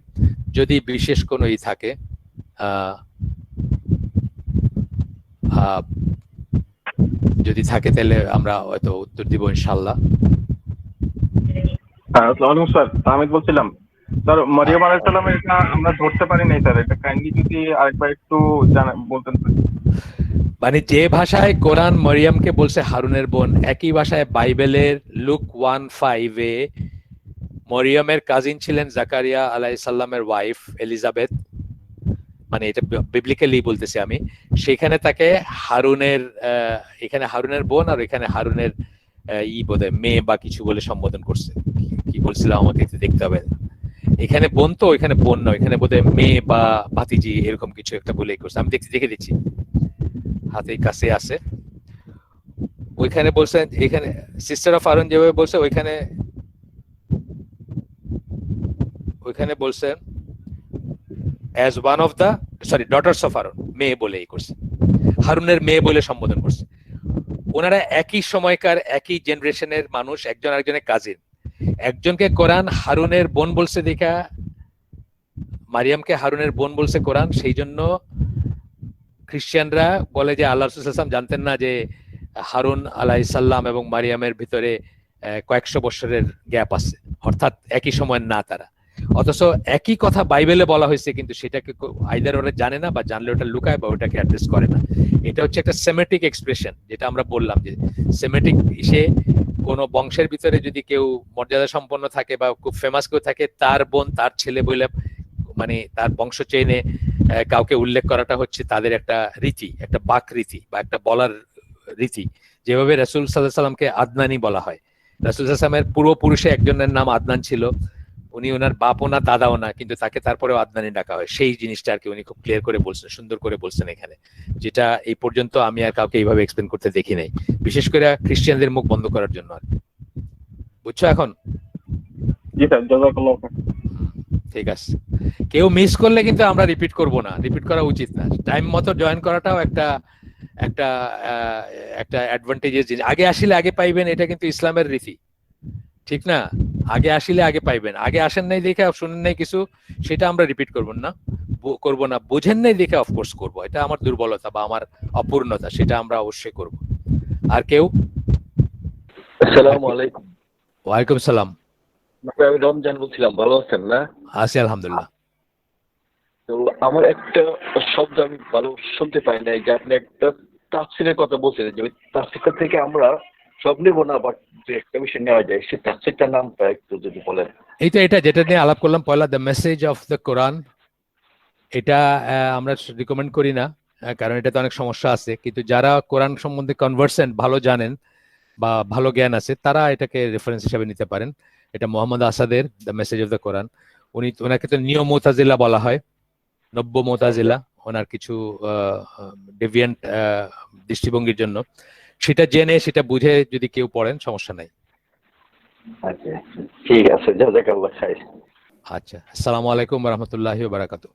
যদি বিশেষ কোনো থাকে যদি থাকে তাহলে আমরা হয়তো উত্তর দিব ইনশাআল্লাহ। আসসালামু আলাইকুম স্যার, আহমেদ বলছিলাম। স্যার মারিয়াম আলাইহিস সালামের এটা আমরা ধরতে পারি নাই স্যার, এটা কাইন্ডলি যদি আরেকবার একটু বলতেন স্যার। মানে যে ভাষায় কোরআন মরিয়মকে বলছে হারুনের বোন, একই ভাষায় বাইবেলের লুক 1:5 মরিয়মের কাজিন ছিলেন জাকারিয়া আলাইহিস সালামের ওয়াইফ এলিজাবেথ, মানে এটা বিবলিক্যালি বলতেছি আমি। সেখানে তাকে হারুনের, এখানে হারুনের বোন আর এখানে হারুনের বোধহয় মেয়ে বা কিছু বলে সম্বোধন করছে। কি বলছিলাম আমাকে একটু দেখতে হবে, এখানে বোন তো এখানে বোন নয়, এখানে বোধহয় মেয়ে বা ভাতিজি এরকম কিছু একটা বলেই করছে। আমি দেখে দিচ্ছি, হাতের কাছে আছে। ওইখানে বলছেন, এখানে সিস্টার অফ হারুন যেভাবে বলছে ওইখানে বলছেন as one of the daughters of Harun, মেয়ে বলেই করছে, হারুনের মেয়ে বলে সম্বোধন করছে। ওনারা একই সময়কার একই জেনারেশনের মানুষ, একজন আরেকজনের কাজিন। একজনকে কোরআন হারুনের বোন বলছে দেখা, মারিয়ামকে হারুনের বোন বলছে কোরআন, সেই জন্য খ্রিস্টানরা বলে যে আল্লাহ রাসূল সাল্লাল্লাহু আলাইহি ওয়াসাল্লাম জানতেন না যে হারুন আলাইহিস সালাম এবং মারিয়ামের ভিতরে কয়েকশো বছরের গ্যাপ আছে, অর্থাৎ একই সময়ের না তারা। অথচ একই কথা বাইবেলে বলা হয়েছে, কিন্তু সেটাকে আইদার ওরা জানে না বা জানলে ওটা লুকায় বা ওটাকে অ্যাড্রেস করে না। এটা হচ্ছে একটা সেমেটিক এক্সপ্রেশন, যেটা আমরা বললাম যে সেমেটিক, সে কোন বংশের ভিতরে যদি কেউ মর্যাদা সম্পন্ন থাকে বা খুব ফেমাস কেউ থাকে, তার বোন তার ছেলে বলে, মানে তার বংশ চেনে কাউকে উল্লেখ করাটা হচ্ছে তাদের একটা রীতি, একটা বাক রীতি বা একটা বলার রীতি। যেভাবে রাসূল সাল্লাল্লাহু আলাইহি সাল্লামকে আদনানি বলা হয়, রাসূল সাল্লাল্লাহু আলাইহি সাল্লামের পূর্বপুরুষে একজনের নাম আদনান ছিল, উনি ওনার বাপও না দাদাও না, কিন্তু তাকে তারপরেও আদনানি ডাকা হয়। সেই জিনিসটা আর কি উনি খুব ক্লিয়ার করে বলছেন, সুন্দর করে বলছেন এখানে, যেটা এই পর্যন্ত আমি আর কাউকে এইভাবে এক্সপ্লেন করতে দেখি নাই, বিশেষ করে খ্রিস্টানদের মুখ বন্ধ করার জন্য। আর বুঝছো এখন? জি স্যার, জাযাকাল্লাহু খাইর। ঠিক আছে, কেউ মিস করলে কিন্তু আমরা রিপিট করব না, রিপিট করা উচিত না। টাইম মতো জয়েন করাটাও একটা একটা একটা অ্যাডভান্টেজের জিনিস। আগে আসলে আগে পাইবেন, এটা কিন্তু ইসলামের রীতি, ঠিক না? আগে আসলে আগে পাইবেন, আগে আসেন নাই দেখে, শুনেন নাই কিছু, সেটা আমরা রিপিট করব না, বুঝেন নাই দেখে অফকোর্স করব, এটা আমার দুর্বলতা বা আমার অপূর্ণতা, সেটা আমরা অবশ্যই করব। আর কেউ? আসসালামু আলাইকুম। ওয়ালাইকুম সালাম। আমি রমজান বলছিলাম, ভালো আছেন না? আছি আলহামদুলিল্লাহ। তো আমার একটা শব্দ আমি ভালো শুনতে পাই নাই, যে আপনি একটা তাফসীরের কথা বলছিলেন, যে ওই তাফসীরটা থেকে আমরা সব নেবো না, বাট যে একটা বিষয় নেওয়া যায়, সেই তাফসীরটার নামটা একটু যদি বলেন। এটা যেটা নিয়ে আলাপ করলাম পয়লা, দ্য মেসেজ অফ দ্য কোরআন। এটা আমরা রিকমেন্ড করি না, কারণ এটাতে অনেক সমস্যা আছে, কিন্তু যারা কোরআন সম্বন্ধে কনভার্সেন্ট, ভালো জানেন বা ভালো জ্ঞান আছে, তারা এটাকে রেফারেন্স হিসাবে নিতে পারেন। এটা মোহাম্মদ আসাদের the message of the Quran. ওনাকে তো নিয় মোতাজিলা বলা হয়, নব্য মোতাজিলা, ওনার কিছু ডেভিয়েন্ট দৃষ্টিভঙ্গির জন্য। সেটা জেনে সেটা বুঝে যদি কেউ পড়েন, সমস্যা নাই। আচ্ছা, ঠিক আছে, জাযাকাল্লাহ খাইর। আচ্ছা, আসসালামু আলাইকুম ওয়া রাহমাতুল্লাহি ওয়া বারাকাতুহু।